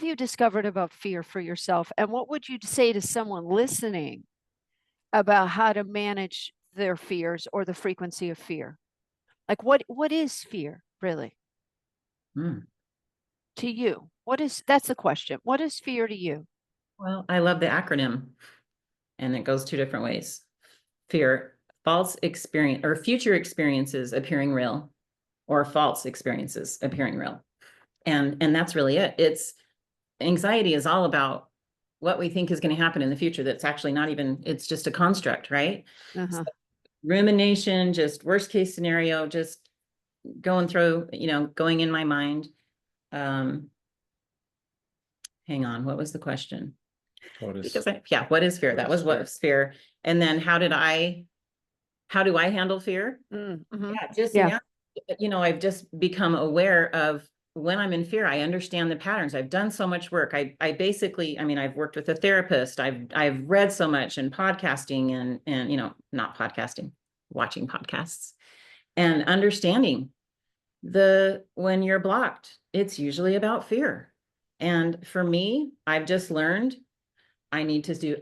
you discovered about fear for yourself? And what would you say to someone listening about how to manage their fears or the frequency of fear? Like what is fear really Hmm. to you? That's the question. What is fear to you? Well, I love the acronym, and it goes two different ways. Fear, false experience or future experiences appearing real, or false experiences appearing real. And that's really it. It's anxiety is all about what we think is going to happen in the future. That's actually not even, it's just a construct, right? Uh-huh. So rumination, just worst case scenario, just going through, going in my mind. Hang on, what was the question? What is Because what is fear? That was what is fear. And then how do I handle fear? Mm-hmm. Yeah, just Yeah. now, I've just become aware of when I'm in fear. I understand the patterns. I've done so much work. I basically, I mean, I've worked with a therapist. I've read so much in podcasting and not podcasting, watching podcasts and understanding when you're blocked, it's usually about fear. And for me, I've just learned I need to do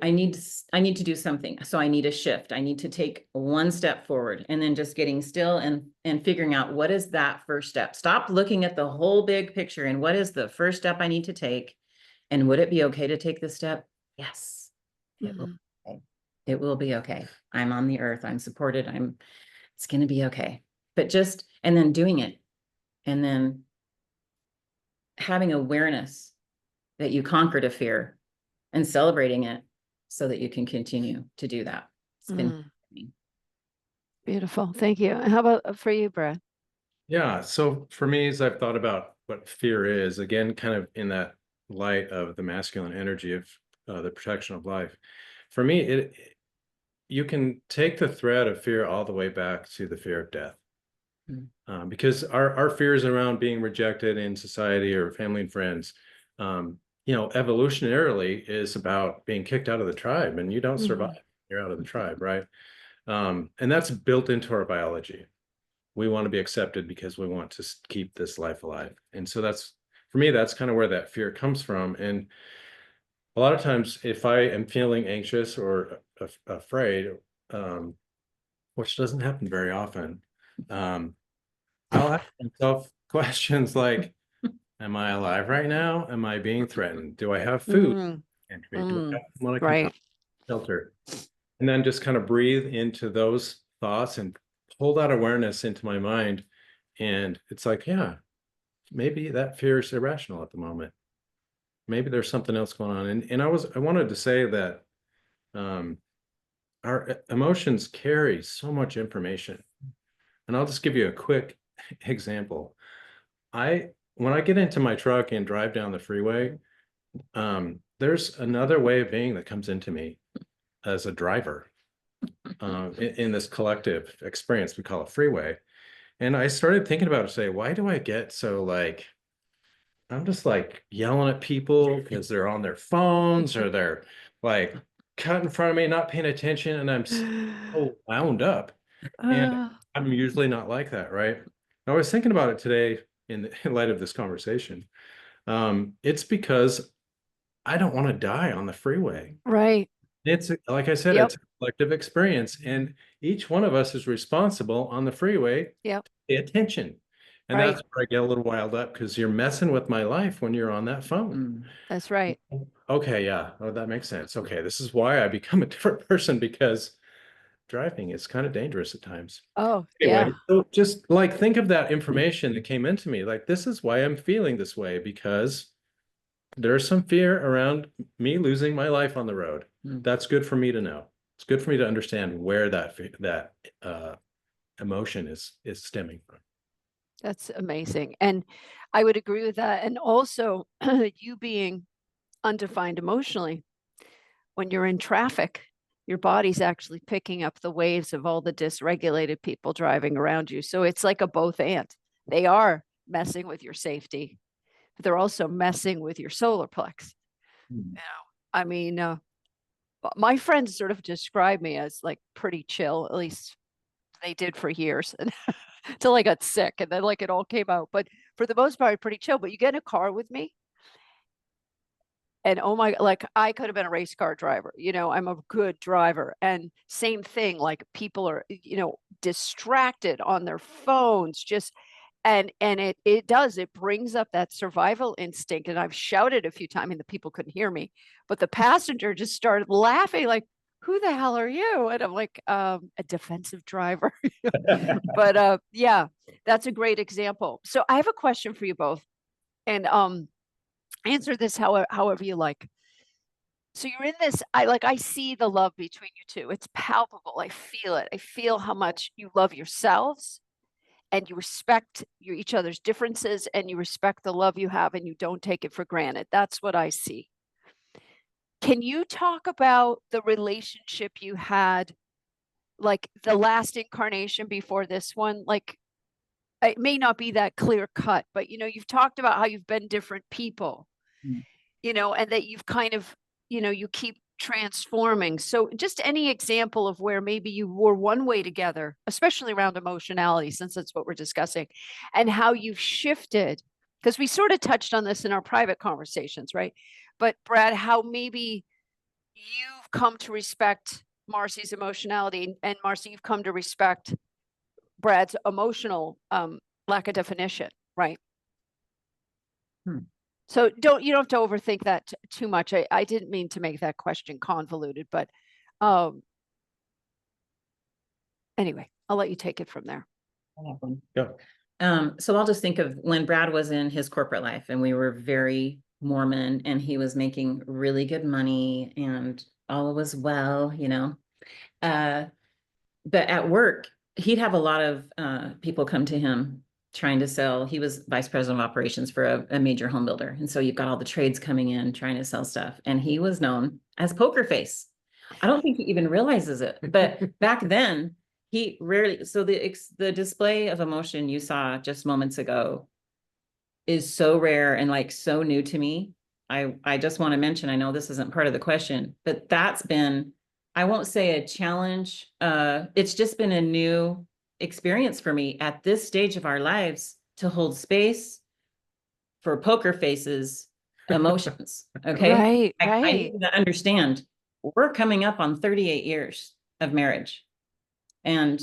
something. So I need a shift. I need to take one step forward, and then just getting still and figuring out what is that first step. Stop looking at the whole big picture and what is the first step I need to take. And would it be okay to take this step? Yes, it will. Mm-hmm. Be okay. It will be okay. I'm on the earth. I'm supported. It's going to be okay. But and then doing it, and then having awareness that you conquered a fear and celebrating it so that you can continue to do that. It's been Beautiful. Thank you. How about for you, Brad? Yeah. So for me, as I've thought about what fear is, again, kind of in that light of the masculine energy of the protection of life, for me, you can take the thread of fear all the way back to the fear of death. Because our fears around being rejected in society or family and friends, evolutionarily is about being kicked out of the tribe, and you don't survive. You're out of the tribe, right? And that's built into our biology. We want to be accepted because we want to keep this life alive. And so for me, that's kind of where that fear comes from. And a lot of times if I am feeling anxious or afraid, which doesn't happen very often, I'll ask myself questions like, Am I alive right now? Am I being threatened? Do I have food? Mm, Entry? Do I have someone I can right. talk to? Shelter? And then just kind of breathe into those thoughts and pull that awareness into my mind. And it's like, yeah, maybe that fear is irrational at the moment. Maybe there's something else going on. And I wanted to say that um, our emotions carry so much information. And I'll just give you a quick example. When I get into my truck and drive down the freeway, there's another way of being that comes into me as a driver in this collective experience we call a freeway. And I started thinking about it, say, why do I get so like, I'm just like yelling at people because they're on their phones or they're like cut in front of me, not paying attention, and I'm so wound up. And Uh, I'm usually not like that, right? I was thinking about it today in light of this conversation. It's because I don't want to die on the freeway. right. It's like I said, Yep. it's a collective experience, and each one of us is responsible on the freeway. Yep. Pay attention. And Right. that's where I get a little wild up because you're messing with my life when you're on that phone. That's right. Okay, yeah. Oh, that makes sense. Okay, this is why I become a different person because driving is kind of dangerous at times. Oh, yeah. Anyway, so just like think of that information that came into me. Like, this is why I'm feeling this way because there's some fear around me losing my life on the road. That's good for me to know. It's good for me to understand where that emotion is stemming from. That's amazing. And I would agree with that. And also, you being undefined emotionally, when you're in traffic, your body's actually picking up the waves of all the dysregulated people driving around you. So it's like a both and. They are messing with your safety, but they're also messing with your solar plex. You know, I mean, my friends sort of describe me as like pretty chill, at least they did for years and until I got sick and then like it all came out. But for the most part, pretty chill. But you get in a car with me and oh my, like I could have been a race car driver. I'm a good driver. And same thing, like people are, distracted on their phones, just and it brings up that survival instinct. And I've shouted a few times and the people couldn't hear me, but the passenger just started laughing, like, who the hell are you? And I'm like, a defensive driver. But yeah, that's a great example. So I have a question for you both. And answer this however you like. So you're in this, I see the love between you two. It's palpable. I feel it. I feel how much you love yourselves and you respect each other's differences and you respect the love you have and you don't take it for granted. That's what I see. Can you talk about the relationship you had, like the last incarnation before this one? Like it may not be that clear cut, but you've talked about how you've been different people, and that you've kind of, you keep transforming. So just any example of where maybe you were one way together, especially around emotionality, since that's what we're discussing, and how you've shifted, because we sort of touched on this in our private conversations, right? But Brad, how maybe you've come to respect Marcy's emotionality, and Marcy, you've come to respect Brad's emotional lack of definition, right? So you don't have to overthink that too much. I didn't mean to make that question convoluted, but anyway, I'll let you take it from there. Yeah. So I'll just think of when Brad was in his corporate life and we were very Mormon and he was making really good money and all was well, but at work, he'd have a lot of people come to him trying to sell. He was vice president of operations for a major home builder. And so you've got all the trades coming in trying to sell stuff. And he was known as Poker Face. I don't think he even realizes it. But back then, he rarely, so the display of emotion you saw just moments ago is so rare and like so new to me. I just want to mention, I know this isn't part of the question, but that's been, I won't say a challenge. It's just been a new experience for me at this stage of our lives to hold space for Poker Faces emotions. Okay. Right. I need to understand we're coming up on 38 years of marriage. And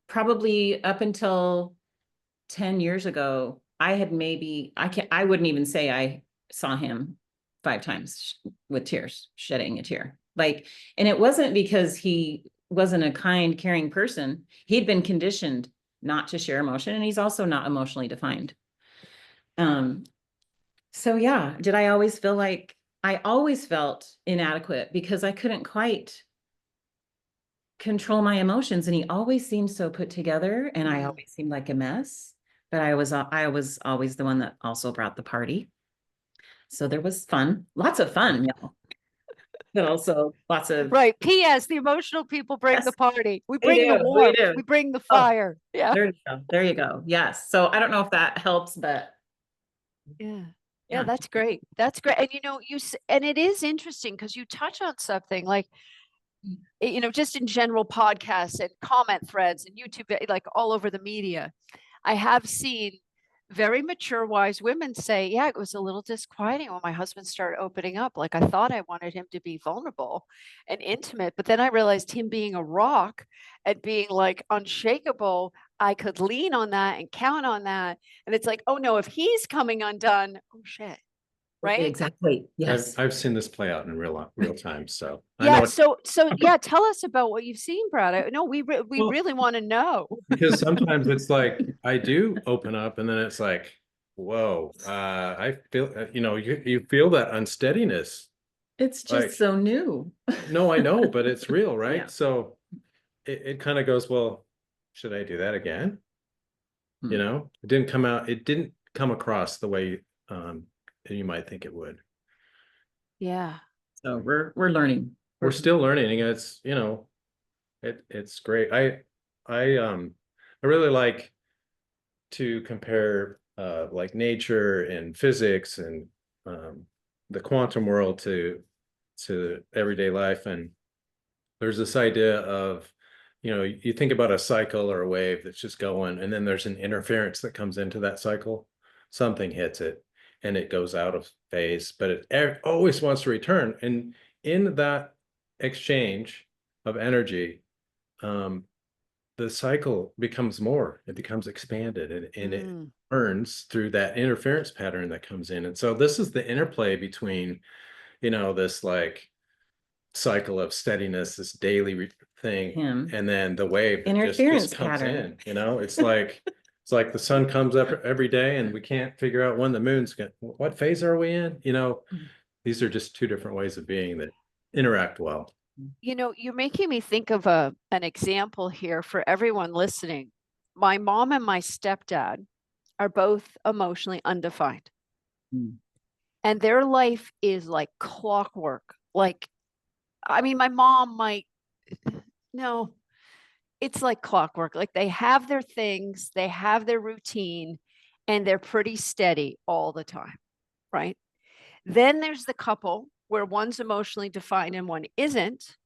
probably up until 10 years ago, I had maybe, I wouldn't even say I saw him 5 times with tears, shedding a tear. Like, and it wasn't because he wasn't a kind, caring person. He'd been conditioned not to share emotion, and he's also not emotionally defined. So yeah, did I always feel like I always felt inadequate because I couldn't quite control my emotions, and he always seemed so put together, and I always seemed like a mess. But I was always the one that also brought the party. So there was fun, lots of fun, you know, but also lots of Right. P.S. The emotional people bring the yes, party. We we bring the do, we warmth. do. We bring the Oh, fire. Yeah. there you go. There you go. Yes. So I don't know if that helps, but Yeah. Yeah, yeah. that's great. That's great. And and it is interesting because you touch on something like, just in general podcasts and comment threads and YouTube, like all over the media. I have seen very mature, wise women say, yeah, it was a little disquieting when my husband started opening up. Like I thought I wanted him to be vulnerable and intimate, but then I realized him being a rock and being like unshakable, I could lean on that and count on that. And it's like, oh no, if he's coming undone, oh shit. Right. Exactly. I've Yes. I've seen this play out in real time, so I know Yeah. what. So yeah, tell us about what you've seen, Brad. No, we Well, really want to know. because sometimes it's like I do open up, and then it's like, whoa, I feel, you feel that unsteadiness. It's just Like, so new. no, I know, but it's real, Yeah. right? So it kind of goes, well, should I do that again? Hmm. It didn't come across the way you might think it would. Yeah. So we're learning. We're still learning, and it's great. I really like to compare like nature and physics and the quantum world to everyday life. And there's this idea of, you think about a cycle or a wave that's just going, and then there's an interference that comes into that cycle. Something hits it and it goes out of phase, but it always wants to return. And in that exchange of energy, the cycle becomes more, it becomes expanded, and it Mm. earns through that interference pattern that comes in. And so this is the interplay between, this like cycle of steadiness, this daily thing, Him. and then the wave that Interference just comes pattern. in, it's like the sun comes up every day and we can't figure out when the moon's going, what phase are we in? These are just two different ways of being that interact well. You're making me think of an example here for everyone listening. My mom and my stepdad are both emotionally undefined. Mm. And their life is like clockwork. Like, I mean, my mom might, no, it's like clockwork. Like they have their things, they have their routine, and they're pretty steady all the time. Right. Then there's the couple where one's emotionally defined and one isn't,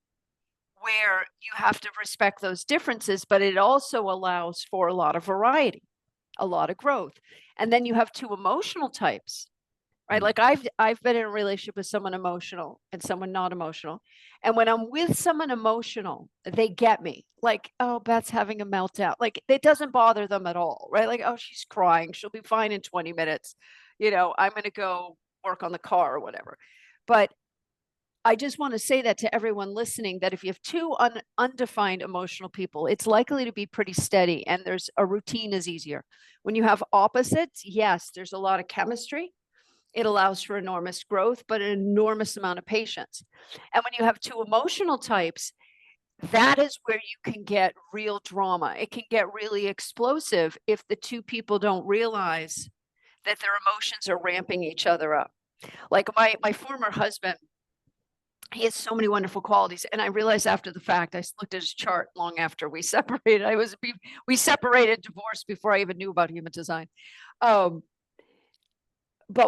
where you have to respect those differences, but it also allows for a lot of variety, a lot of growth. And then you have two emotional types, right? Mm. Like I've been in a relationship with someone emotional and someone not emotional. And when I'm with someone emotional, they get me. Like, oh, Beth's having a meltdown. Like it doesn't bother them at all, right? Like, oh, she's crying. She'll be fine in 20 minutes. I'm going to go work on the car or whatever. But I just want to say that to everyone listening, that if you have two undefined emotional people, it's likely to be pretty steady, and there's a routine is easier. When you have opposites, yes, there's a lot of chemistry. It allows for enormous growth, but an enormous amount of patience. And when you have two emotional types, that is where you can get real drama. It can get really explosive if the two people don't realize that their emotions are ramping each other up. Like my former husband, he has so many wonderful qualities. And I realized after the fact, I looked at his chart long after we separated. We separated, divorced before I even knew about human design. But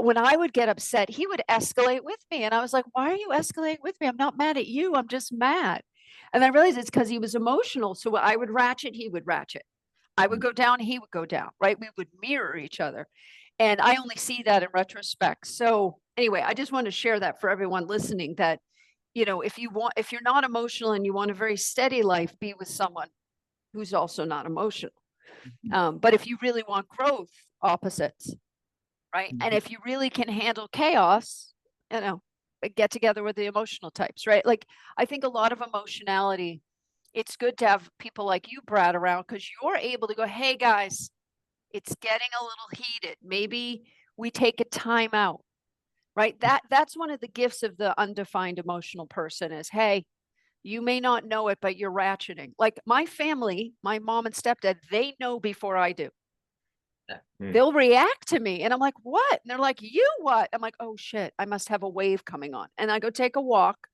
when I would get upset, he would escalate with me. And I was like, why are you escalating with me? I'm not mad at you. I'm just mad. And I realized it's because he was emotional. So I would ratchet, he would ratchet. I would go down, he would go down, right? We would mirror each other. And I only see that in retrospect. So anyway, I just want to share that for everyone listening, that if you're not emotional and you want a very steady life, be with someone who's also not emotional. But if you really want growth, opposites, right? And if you really can handle chaos, get together with the emotional types, right? Like, I think a lot of emotionality, it's good to have people like you, Brad, around, because you're able to go, hey guys, it's getting a little heated. Maybe we take a time out, right? That's one of the gifts of the undefined emotional person is, hey, you may not know it, but you're ratcheting. Like my family, my mom and stepdad, they know before I do. They'll react to me and I'm like, what? And they're like, you what? I'm like, oh shit, I must have a wave coming on. And I go take a walk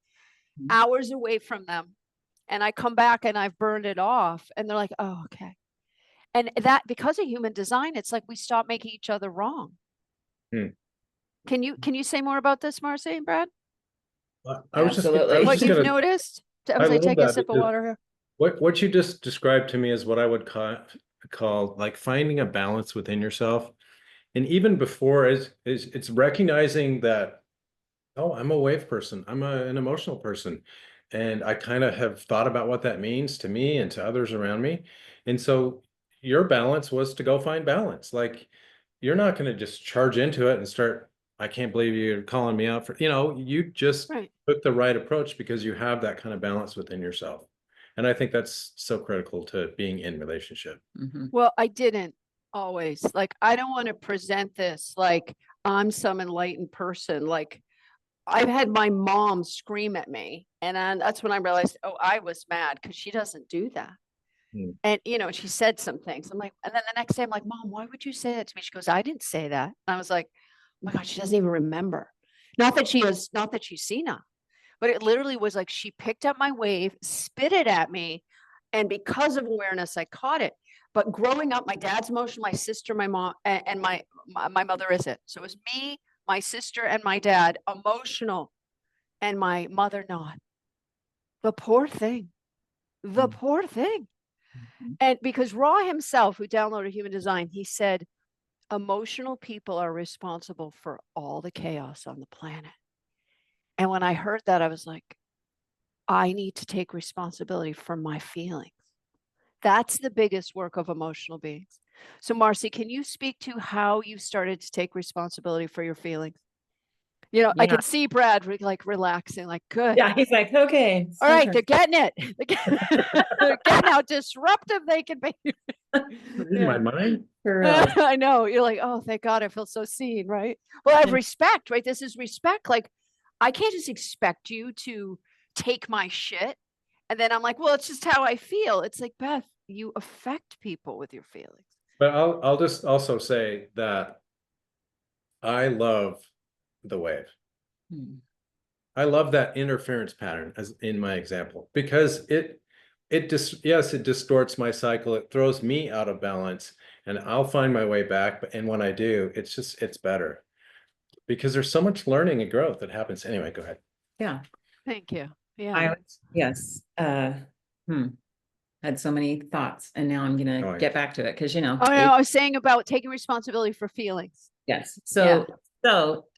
hours away from them. And I come back and I've burned it off. And they're like, oh, okay. And that, because of human design, it's like we stop making each other wrong. Hmm. Can you say more about this, Marcy and Brad? I was just Absolutely. What you've gonna, noticed? I As I love take a that sip of because water here. what you just described to me is what I would call like finding a balance within yourself. And even before is it's recognizing that, oh, I'm a wave person. I'm an emotional person. And I kind of have thought about what that means to me and to others around me. And so your balance was to go find balance. Like you're not going to just charge into it and start, I can't believe you're calling me out for, you just Right. took the right approach because you have that kind of balance within yourself. And I think that's so critical to being in relationship. Well, I didn't always. Like, I don't want to present this like I'm some enlightened person. Like, I've had my mom scream at me, and then that's when I realized, oh, I was mad because she doesn't do that. Hmm. And she said some things. I'm like, and then the next day I'm like, Mom, why would you say that to me? She goes, I didn't say that. And I was like, oh my God, she doesn't even remember. Not that she's senile, but it literally was like she picked up my wave, spit it at me, and because of awareness, I caught it. But growing up, my dad's emotional, my sister, my mom, and my mother isn't. So it was me, my sister, and my dad emotional, and my mother not. The poor thing. The poor thing. And because Ra himself, who downloaded Human Design, he said, emotional people are responsible for all the chaos on the planet. And when I heard that, I was like, I need to take responsibility for my feelings. That's the biggest work of emotional beings. So, Marcy, can you speak to how you started to take responsibility for your feelings? I Yeah. can see Brad like relaxing, like, good. Yeah, he's like, okay. All right, they're getting it. They're getting how disruptive they can be. In my mind. For real. I know. You're like, oh, thank God, I feel so seen, right? Well, I have respect, right? This is respect. Like, I can't just expect you to take my shit. And then I'm like, well, it's just how I feel. It's like, Beth, you affect people with your feelings. But I'll just also say that I love the wave. I love that interference pattern as in my example, because it distorts my cycle. It throws me out of balance and I'll find my way back. And when I do, it's better because there's so much learning and growth that happens. Anyway, go ahead. Yeah. Thank you. Yeah. Yes. Had so many thoughts and now I'm going to get back to it because, Oh, no, I was saying about taking responsibility for feelings. Yes. So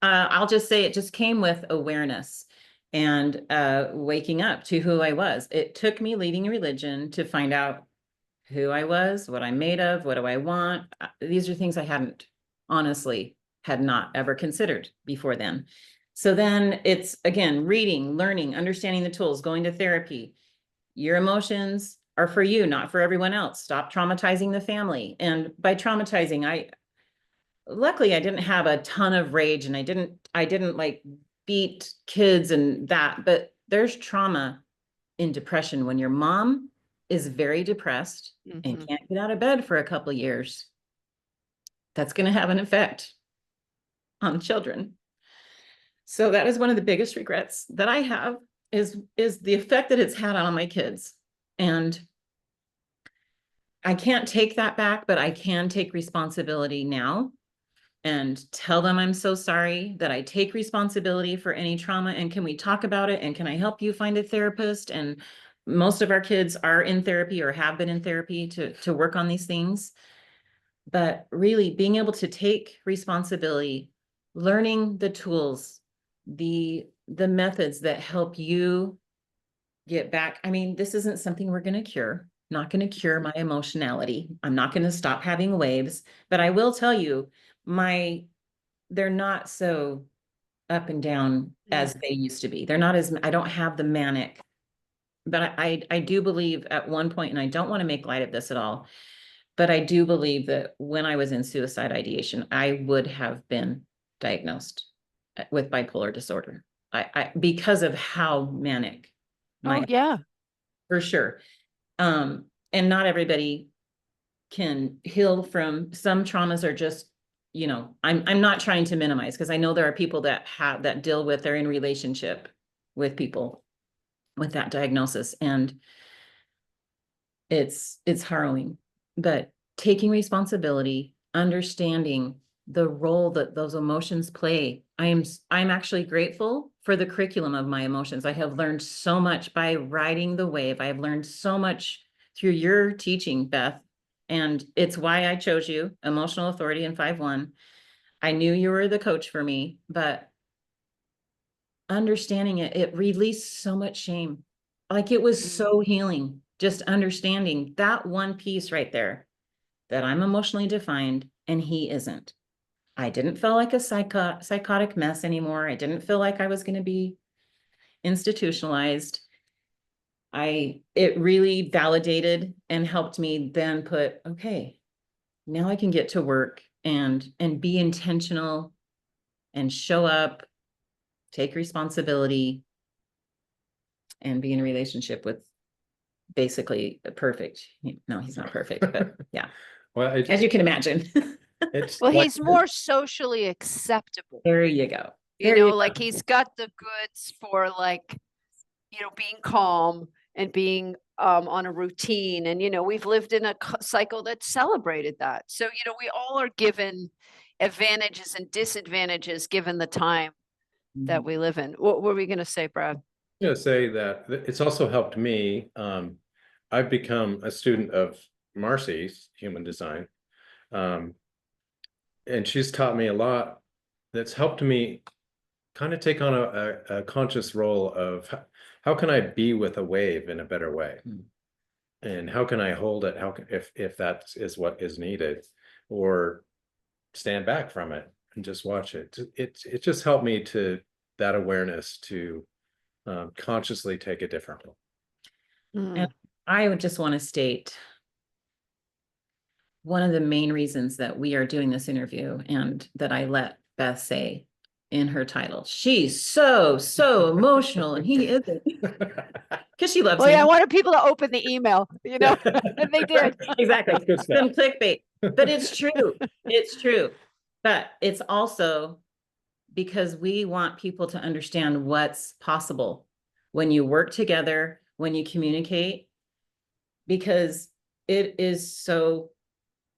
I'll just say it just came with awareness and waking up to who I was. It took me leaving religion to find out who I was, what I'm made of, what do I want. These are things I had not ever considered before then. So then it's, again, reading, learning, understanding the tools, going to therapy. Your emotions are for you, not for everyone else. Stop traumatizing the family. And by traumatizing, luckily I didn't have a ton of rage and I didn't like beat kids and that, but there's trauma in depression when your mom is very depressed and can't get out of bed for a couple of years. That's going to have an effect on children. So that is one of the biggest regrets that I have is the effect that it's had on my kids. And I can't take that back, but I can take responsibility now and tell them I'm so sorry, that I take responsibility for any trauma, and can we talk about it, and can I help you find a therapist? And most of our kids are in therapy or have been in therapy to work on these things. But really being able to take responsibility, learning the tools, the methods that help you get back. I mean, this isn't something we're going to cure. not going to cure my emotionality. I'm not going to stop having waves, but I will tell you, they're not so up and down as they used to be. They're not as, I don't have the manic, but I do believe at one point, and I don't want to make light of this at all, but I do believe that when I was in suicide ideation, I would have been diagnosed with bipolar disorder. Because of how manic Oh, yeah. for sure. And not everybody can heal from, some traumas are just, I'm not trying to minimize, because I know there are people that deal with, they're in relationship with people with that diagnosis, and it's harrowing. But taking responsibility, understanding the role that those emotions play. I'm actually grateful for the curriculum of my emotions. I have learned so much by riding the wave. I have learned so much through your teaching, Beth. And it's why I chose you, Emotional Authority in 5-1. I knew you were the coach for me, but understanding it released so much shame. Like, it was so healing, just understanding that one piece right there, that I'm emotionally defined and he isn't. I didn't feel like a psychotic mess anymore. I didn't feel like I was going to be institutionalized. It really validated and helped me then put, okay, now I can get to work and be intentional and show up, take responsibility, and be in a relationship with basically perfect. No, he's not perfect, but yeah, Well, as you can imagine. it's Well, like, he's more socially acceptable. There you go. You There know, you like go. he's got the goods for, like, being calm and being on a routine. And, we've lived in a cycle that celebrated that. So, we all are given advantages and disadvantages given the time that we live in. What were we going to say, Brad? I'm going to say that it's also helped me. I've become a student of Marcy's human design. And she's taught me a lot that's helped me kind of take on a conscious role of how can I be with a wave in a better way? And how can I hold it? If that is what is needed, or stand back from it and just watch it. It just helped me to that awareness to consciously take a different role. And I would just want to state one of the main reasons that we are doing this interview, and that I let Beth say in her title, she's so emotional and he isn't, because she loves Well, yeah, I me. wanted people to open the email, and they did. Exactly. That's good stuff. Some clickbait, but it's true. It's true. But it's also because we want people to understand what's possible when you work together, when you communicate, because it is so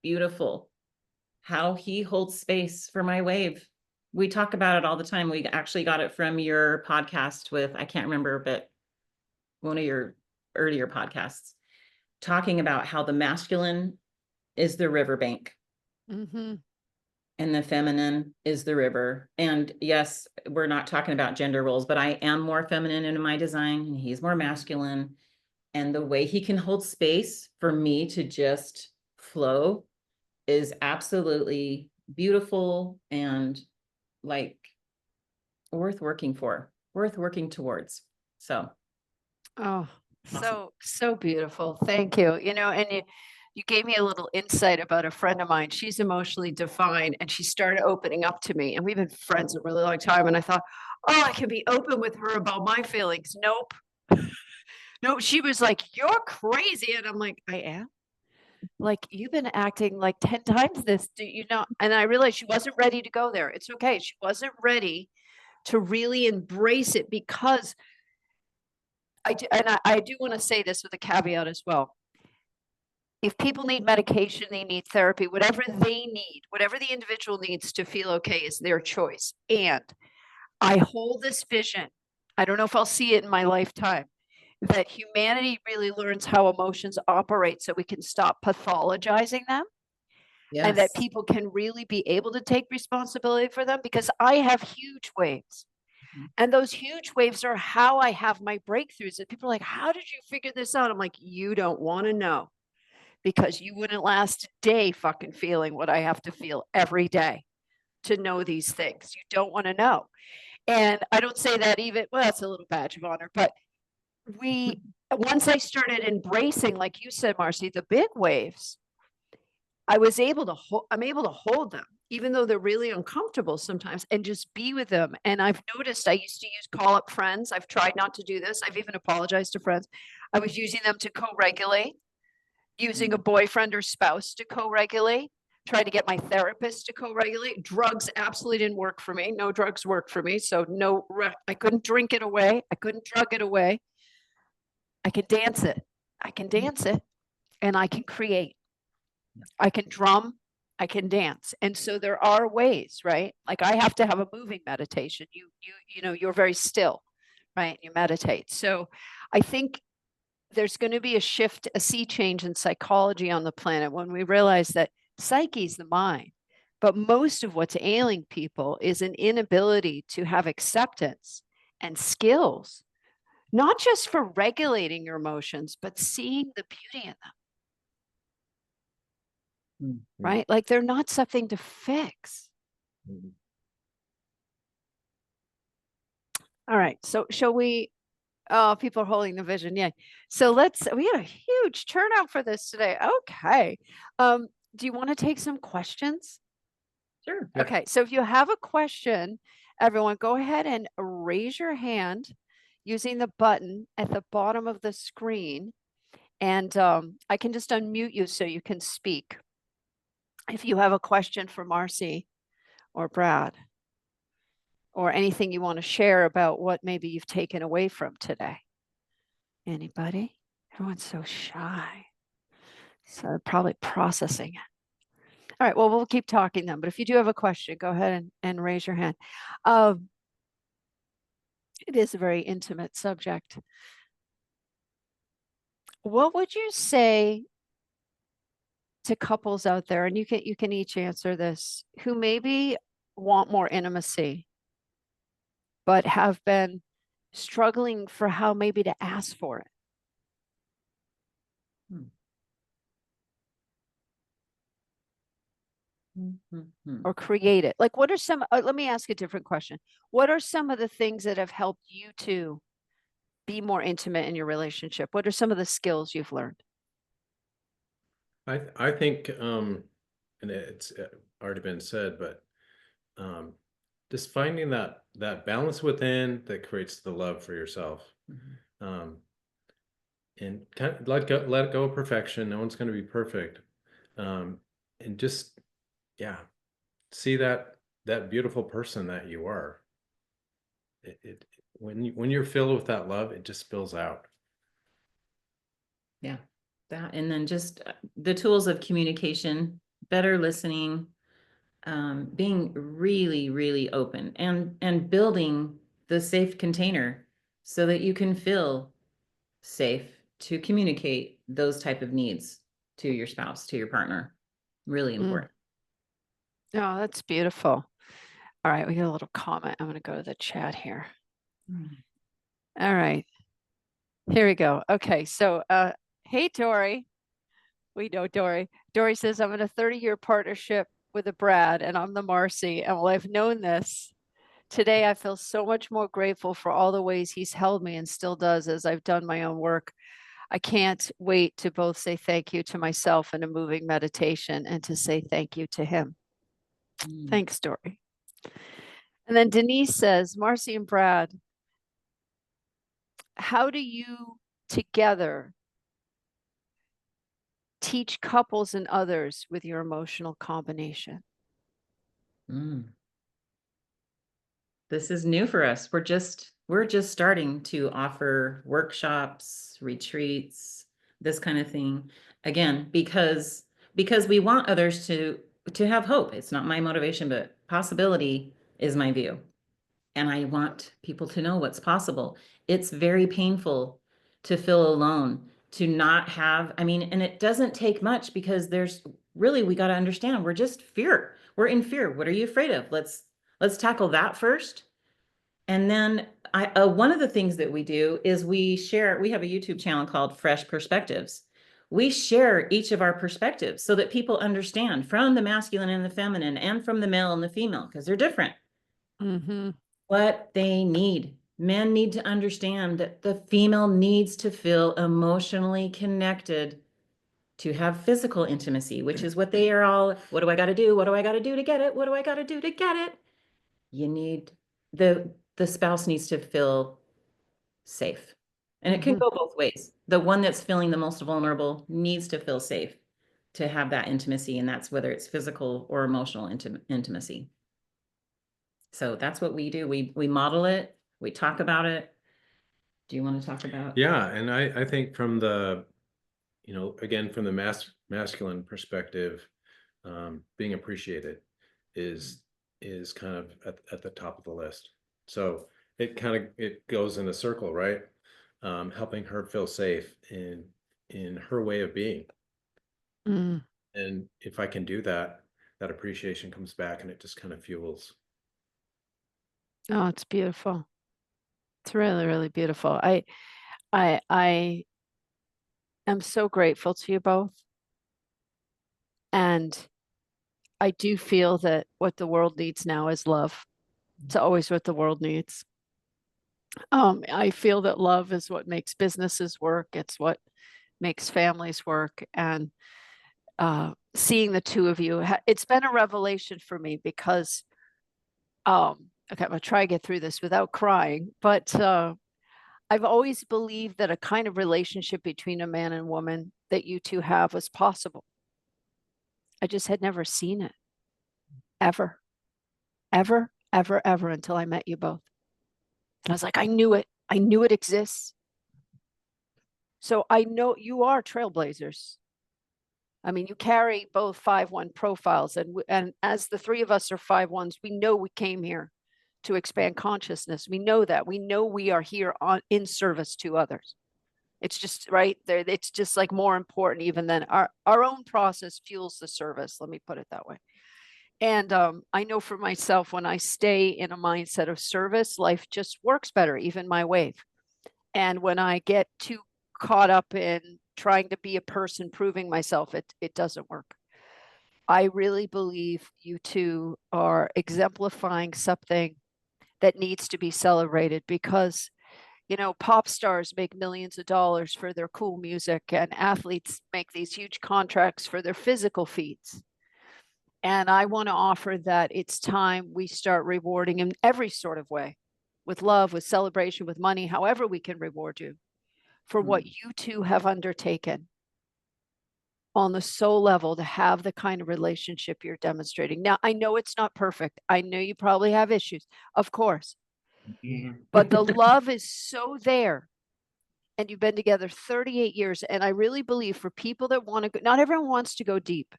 beautiful how he holds space for my wave. We talk about it all the time. We actually got it from your podcast with, I can't remember, but one of your earlier podcasts, talking about how the masculine is the riverbank Mm-hmm. and the feminine is the river. And yes, we're not talking about gender roles, but I am more feminine in my design and he's more masculine. And the way he can hold space for me to just flow is absolutely beautiful and, like, worth working for, worth working towards. So Oh, awesome. so beautiful. Thank you. And you gave me a little insight about a friend of mine. She's emotionally defined, and she started opening up to me. And we've been friends a really long time. And I thought, oh, I can be open with her about my feelings. Nope. No, she was like, you're crazy. And I'm like, I am. Like, you've been acting like 10 times this. Do you know? And I realized she wasn't ready to go there. It's okay. She wasn't ready to really embrace it, because I do want to say this with a caveat as well. If people need medication, they need therapy, whatever they need, whatever the individual needs to feel okay is their choice. And I hold this vision. I don't know if I'll see it in my lifetime, that humanity really learns how emotions operate so we can stop pathologizing them, and that Yes. people can really be able to take responsibility for them, because I have huge waves. And those huge waves are how I have my breakthroughs. And people are like, how did you figure this out? I'm like, you don't want to know, because you wouldn't last a day fucking feeling what I have to feel every day to know these things. You don't want to know. And I don't say that even, well, that's a little badge of honor, but once I started embracing, like you said, Marcy, the big waves, I'm able to hold them, even though they're really uncomfortable sometimes, and just be with them. And I've noticed I used to use call up friends. I've tried not to do this. I've even apologized to friends. I was using them to co-regulate, using a boyfriend or spouse to co-regulate, try to get my therapist to co-regulate. Drugs absolutely didn't work for me. No drugs worked for me. So I couldn't drink it away. I couldn't drug it away. I can dance it. I can dance it, and I can create. I can drum, I can dance. And so there are ways, right? Like I have to have a moving meditation. You're very still, right? You meditate. So I think there's going to be a shift, a sea change in psychology on the planet when we realize that psyche is the mind. But most of what's ailing people is an inability to have acceptance and skills, not just for regulating your emotions, but seeing the beauty in them. Right? Like they're not something to fix. All right. So shall we, oh, people are holding the vision. Yeah. So we had a huge turnout for this today. Okay. Do you want to take some questions? Sure. Yeah. Okay. So if you have a question, everyone go ahead and raise your hand using the button at the bottom of the screen. And I can just unmute you so you can speak. If you have a question for Marcy or Brad, or anything you want to share about what maybe you've taken away from today. Anybody? Everyone's so shy. So they're probably processing it. All right, well, we'll keep talking then. But if you do have a question, go ahead and raise your hand. It is a very intimate subject. What would you say to couples out there, and you can each answer this, who maybe want more intimacy, but have been struggling for how maybe to ask for it? Or create it? Like, what are some, let me ask a different question. What are some of the things that have helped you to be more intimate in your relationship? What are some of the skills you've learned? I think, and it's already been said, but just finding that balance within that creates the love for yourself. And kind of let go of perfection. No one's going to be perfect. And just, yeah, see that beautiful person that you are. When you're filled with that love, it just spills out. Yeah, that, and then just the tools of communication, better listening, being really, really open, and building the safe container so that you can feel safe to communicate those type of needs to your spouse, to your partner. Really important. Oh, that's beautiful. All right, we got a little comment. I'm going to go to the chat here. All right, here we go. Okay, so hey, Dory. We know Dory. Dory says, I'm in a 30-year partnership with a Brad, and I'm the Marcy. And while I've known this, today I feel so much more grateful for all the ways he's held me and still does as I've done my own work. I can't wait to both say thank you to myself in a moving meditation and to say thank you to him. Thanks, Dory. And then Denise says, Marcy and Brad, how do you together teach couples and others with your emotional combination? This is new for us. We're just starting to offer workshops, retreats, this kind of thing. Again, because we want others to have hope. It's not my motivation, but possibility is my view. And I want people to know what's possible. It's very painful to feel alone, to not have, and it doesn't take much, because there's really, we got to understand, we're in fear. What are you afraid of? Let's tackle that first. And then one of the things that we do is we have a YouTube channel called Fresh Perspectives. We share each of our perspectives so that people understand from the masculine and the feminine and from the male and the female, because they're different, what they need. Men need to understand that the female needs to feel emotionally connected to have physical intimacy, which is what they are all, what do I got to do? What do I got to do to get it? What do I got to do to get it? You need, the spouse needs to feel safe. And it can go both ways. The one that's feeling the most vulnerable needs to feel safe to have that intimacy. And that's whether it's physical or emotional intimacy. So that's what we do. We model it. We talk about it. Do you want to talk about? Yeah. And I think from the, again, from the masculine perspective, being appreciated is kind of at the top of the list. So it goes in a circle, right? Helping her feel safe in her way of being. And if I can do that, that appreciation comes back and it just kind of fuels. Oh, it's beautiful. It's really, really beautiful. I am so grateful to you both. And I do feel that what the world needs now is love. It's always what the world needs. I feel that love is what makes businesses work. It's what makes families work. And seeing the two of you, it's been a revelation for me because, okay, I'm gonna try to get through this without crying, but I've always believed that a kind of relationship between a man and woman that you two have was possible. I just had never seen it ever, ever, ever, ever until I met you both. And I was like, I knew it. I knew it exists. So I know you are trailblazers. I mean, you carry both 5-1 profiles, and as the three of us are 5-1s, we know we came here to expand consciousness. We know that. We know we are here in service to others. It's just right there. It's just like more important even than our own process fuels the service. Let me put it that way. And I know for myself, when I stay in a mindset of service, life just works better, even my wave. And when I get too caught up in trying to be a person, proving myself, it doesn't work. I really believe you two are exemplifying something that needs to be celebrated because, pop stars make millions of dollars for their cool music, and athletes make these huge contracts for their physical feats. And I want to offer that it's time we start rewarding in every sort of way, with love, with celebration, with money, however we can reward you for what you two have undertaken on the soul level to have the kind of relationship you're demonstrating. Now, I know it's not perfect. I know you probably have issues, of course, but the love is so there. And you've been together 38 years. And I really believe for people that want to go, not everyone wants to go deep,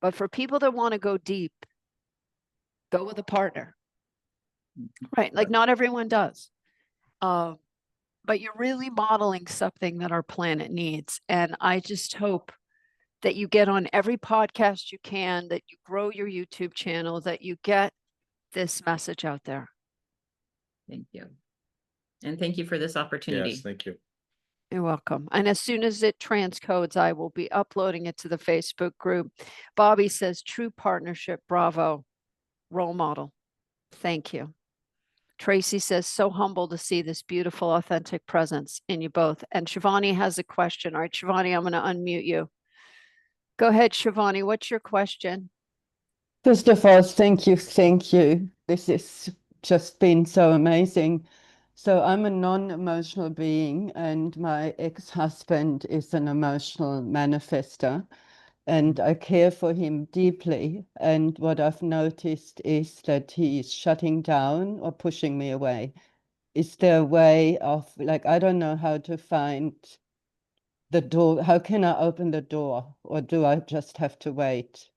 but for people that want to go deep, go with a partner, right? Like not everyone does. But you're really modeling something that our planet needs. And I just hope that you get on every podcast you can, that you grow your YouTube channel, that you get this message out there. Thank you. And thank you for this opportunity. Yes, thank you. You're welcome. And as soon as it transcodes, I will be uploading it to the Facebook group. Bobby says, true partnership, bravo, role model. Thank you. Tracy says, so humble to see this beautiful, authentic presence in you both. And Shivani has a question. All right, Shivani, I'm going to unmute you. Go ahead, Shivani. What's your question? First of all, thank you. Thank you. This has just been so amazing. So I'm a non-emotional being, and my ex-husband is an emotional manifester, and I care for him deeply. And what I've noticed is that he's shutting down or pushing me away. Is there a way of, like, I don't know how to find the door. How can I open the door, or do I just have to wait?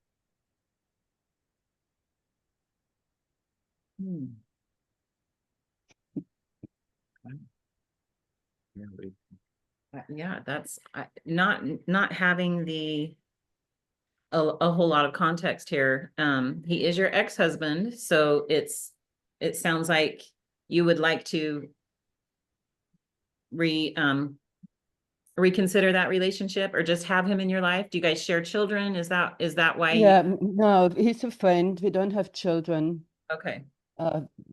Yeah, that's not having a whole lot of context here. He is your ex-husband, so it sounds like you would like to reconsider that relationship, or just have him in your life? Do you guys share children? Is that why? Yeah, no, he's a friend. We don't have children. Okay.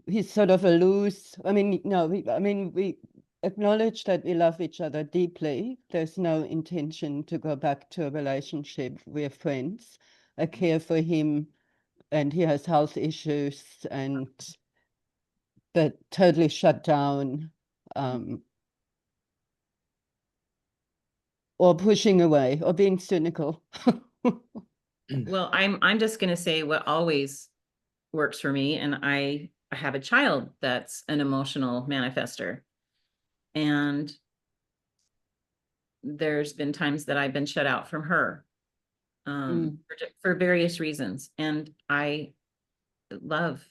He's sort of a loose. I mean, no, we acknowledge that we love each other deeply. There's no intention to go back to a relationship. We're friends. I care for him, and he has health issues, and but totally shut down, or pushing away, or being cynical. Well, I'm just gonna say what always works for me, and I have a child that's an emotional manifester, and there's been times that I've been shut out from her, for various reasons, and love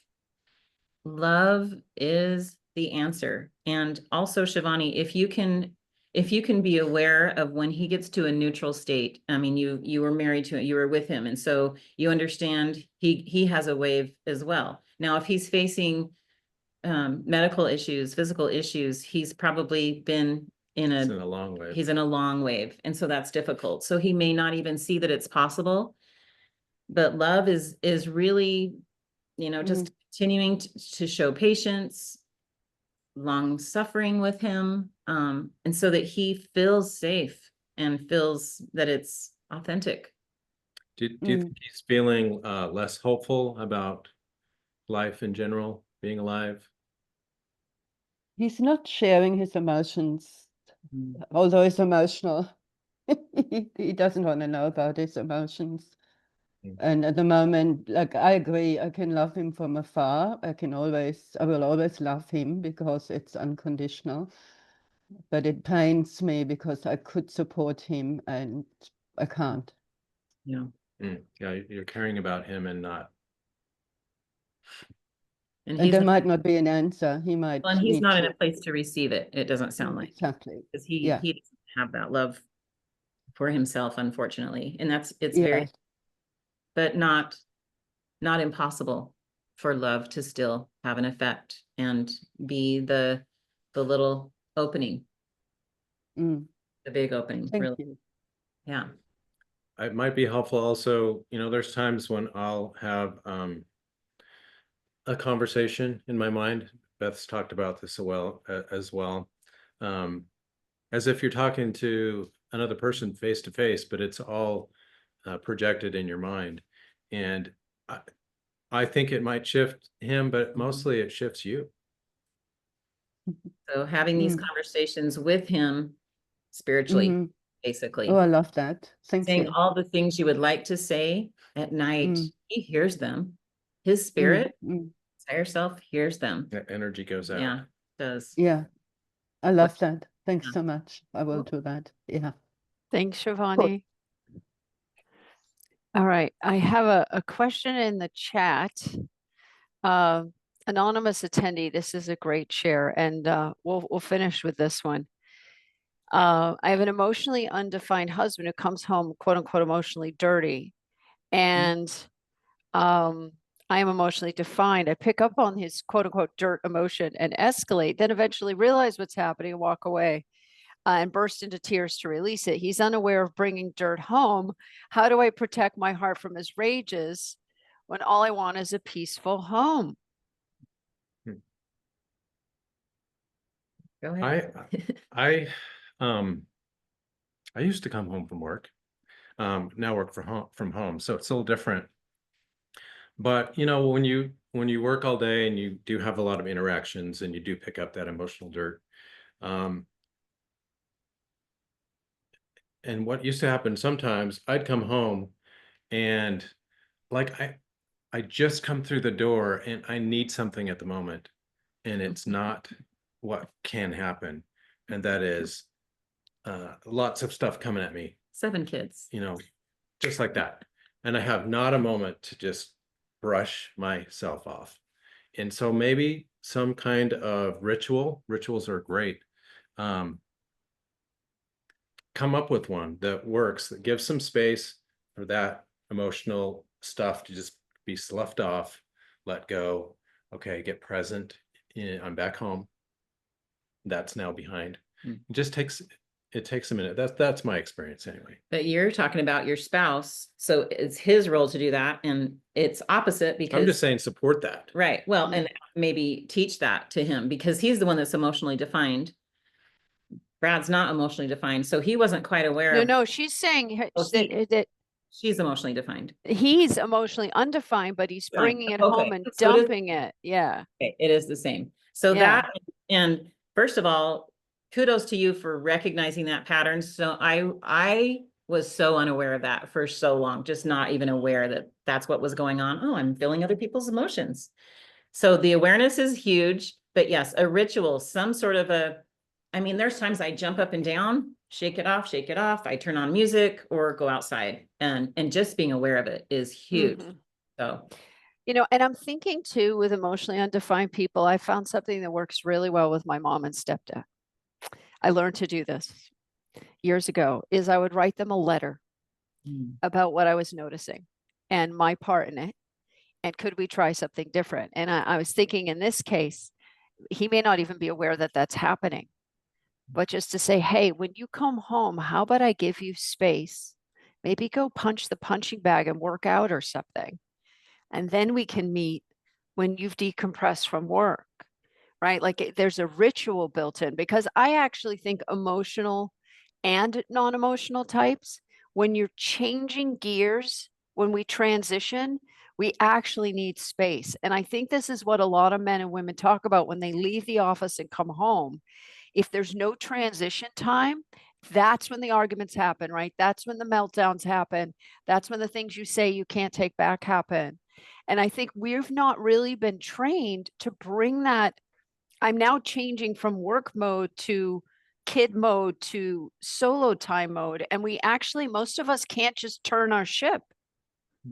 is the answer. And also, Shivani, if you can be aware of when he gets to a neutral state. I mean, you were married to it, you were with him, and so you understand he has a wave as well. Now, if he's facing medical issues, physical issues, he's probably been He's in a long wave. He's in a long wave, and so that's difficult. So he may not even see that it's possible. But love is really, just continuing to show patience, long suffering with him, and so that he feels safe and feels that it's authentic. Do you think he's feeling less hopeful about life in general, being alive? He's not sharing his emotions, although he's emotional. He doesn't want to know about his emotions. And at the moment, like, I agree, I can love him from afar. I will always love him because it's unconditional. But it pains me because I could support him and I can't. Yeah. Yeah, you're caring about him and not. And And there might not be an answer. He might well, and he's need not to. in a place to receive it. It doesn't sound like, Exactly. because Yeah. he doesn't have that love for himself, unfortunately. And it's Yeah. very, but not impossible for love to still have an effect and be the little opening, Mm. the big opening, Thank really. you. Yeah. It might be helpful also, there's times when I'll have a conversation in my mind. Beth's talked about this as well. As if you're talking to another person face to face, but it's all projected in your mind. And I think it might shift him, but mostly it shifts you. So having these conversations with him spiritually, basically. Oh, I love that. Thank saying you. all the things you would like to say at night, he hears them. His spirit, his higher self hears them. That energy goes out. Yeah, does. Yeah, I love that. Thanks so much. I will do that. Yeah. Thanks, Shivani. All right, I have a question in the chat. Anonymous attendee, this is a great share, and we'll finish with this one. I have an emotionally undefined husband who comes home, quote unquote, emotionally dirty, and I am emotionally defined. I pick up on his quote unquote dirt emotion and escalate, then eventually realize what's happening and walk away. And burst into tears to release it. He's unaware of bringing dirt home. How do I protect my heart from his rages when all I want is a peaceful home? Go ahead. I used to come home from work. Now work from home, so it's a little different. But when you work all day and you do have a lot of interactions and you do pick up that emotional dirt, and what used to happen sometimes, I'd come home and like I just come through the door and I need something at the moment, and it's not what can happen, and that is lots of stuff coming at me. 7 kids. Just like that. And I have not a moment to just brush myself off. And so maybe some kind of rituals are great. Come up with one that works, that gives some space for that emotional stuff to just be sloughed off, let go. Okay, get present I'm back home. That's now behind. Mm. It takes a minute. That's my experience anyway. But you're talking about your spouse, so it's his role to do that, and it's opposite because I'm just saying support that. right. Well, and maybe teach that to him because he's the one that's emotionally defined. Brad's not emotionally defined, so he wasn't quite aware of. No, she's saying Oh, that she's emotionally defined. he's emotionally undefined, but he's Fine. bringing it Okay. home and So it is- dumping it. Yeah. Okay, it is the same. So Yeah. that, and first of all, kudos to you for recognizing that pattern. So I was so unaware of that for so long, just not even aware that that's what was going on. Oh, I'm feeling other people's emotions. So the awareness is huge, but yes, a ritual, some sort of I mean, there's times I jump up and down, shake it off, shake it off. I turn on music or go outside, and just being aware of it is huge. Mhm. So You know, and I'm thinking too, with emotionally undefined people, I found something that works really well with my mom and stepdad. I learned to do this years ago, is I would write them a letter about what I was noticing and my part in it. And could we try something different? And I was thinking in this case, he may not even be aware that that's happening, but just to say, hey, when you come home, how about I give you space? Maybe go punch the punching bag and work out or something. And then we can meet when you've decompressed from work, right? Like there's a ritual built in because I actually think emotional and non-emotional types, when you're changing gears, when we transition, we actually need space. And I think this is what a lot of men and women talk about when they leave the office and come home. If there's no transition time, that's when the arguments happen, right? That's when the meltdowns happen. That's when the things you say you can't take back happen. And I think we've not really been trained to bring that. I'm now changing from work mode to kid mode to solo time mode. And we actually, most of us can't just turn our ship,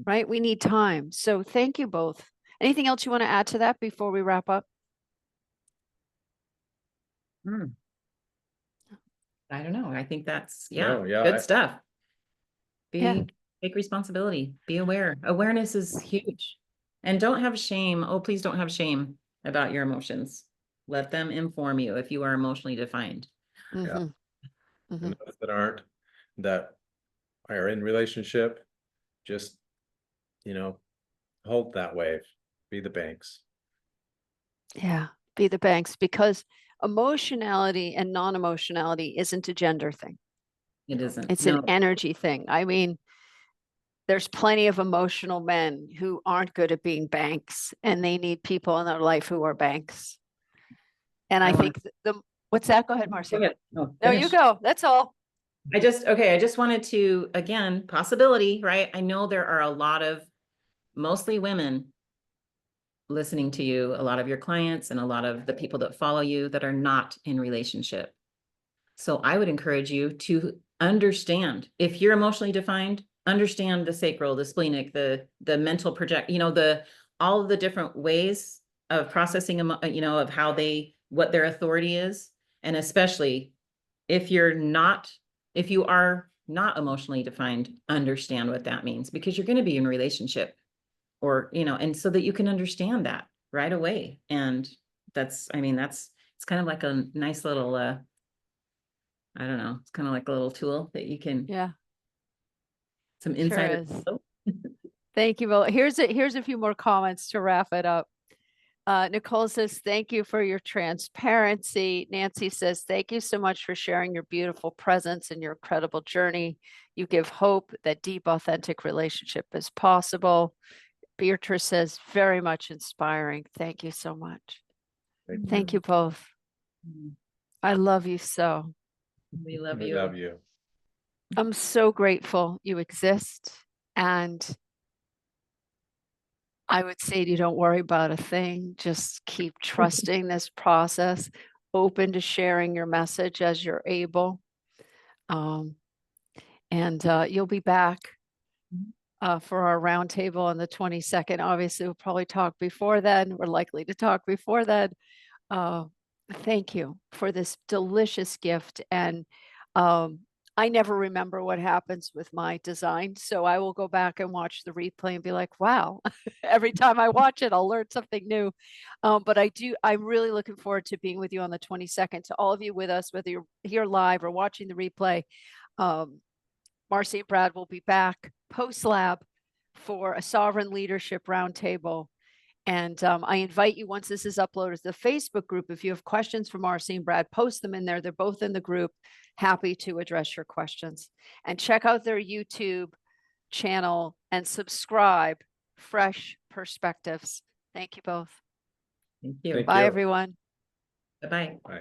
right? We need time. So thank you both. Anything else you want to add to that before we wrap up? I don't know. I think that's, No, yeah, good stuff. Yeah. Take responsibility, be aware. Awareness is huge. And don't have shame. Oh, please don't have shame about your emotions. Let them inform you if you are emotionally defined. Mhm. Mhm. And those that are in relationship, just, hold that wave, be the banks. Yeah. Be the banks because emotionality and non-emotionality isn't a gender thing. It isn't. It's No. an energy thing. I mean, there's plenty of emotional men who aren't good at being banks and they need people in their life who are banks. And I think what's that? Go ahead, Marcy. Go ahead. No, No, you finish. go. That's all. I just wanted to, again, possibility, right? I know there are a lot of mostly women listening to you, a lot of your clients and a lot of the people that follow you that are not in relationship. So I would encourage you to understand if you're emotionally defined, understand the sacral, the splenic, the mental project, all of the different ways of processing, of how what their authority is. And especially if you are not emotionally defined, understand what that means because you're going to be in a relationship or, and so that you can understand that right away. And it's kind of like a nice little, I don't know, it's kind of like a little tool that you can, Yeah, some sure insight. is. Thank you. Well, here's a few more comments to wrap it up. Nicole says, thank you for your transparency. Nancy says, thank you so much for sharing your beautiful presence and your incredible journey. You give hope that deep, authentic relationship is possible. Beatrice says, very much inspiring. Thank you so much. Thank you both. I love you so. We love We you. love you. I'm so grateful you exist. And I would say to you, don't worry about a thing. Just keep trusting this process, open to sharing your message as you're able. And you'll be back for our roundtable on the 22nd. Obviously, we'll probably talk before then. We're likely to talk before then. Thank you for this delicious gift. And I never remember what happens with my design. So I will go back and watch the replay and be like, wow, every time I watch it, I'll learn something new. But I'm really looking forward to being with you on the 22nd. To all of you with us, whether you're here live or watching the replay, Marcy and Brad will be back post-lab for a sovereign leadership roundtable. And I invite you, once this is uploaded to the Facebook group, if you have questions for Marcy and Brad, post them in there. They're both in the group, happy to address your questions. And check out their YouTube channel and subscribe, Fresh Perspectives. Thank you both. Thank you. Thank Bye, you. everyone. Bye-bye. Bye.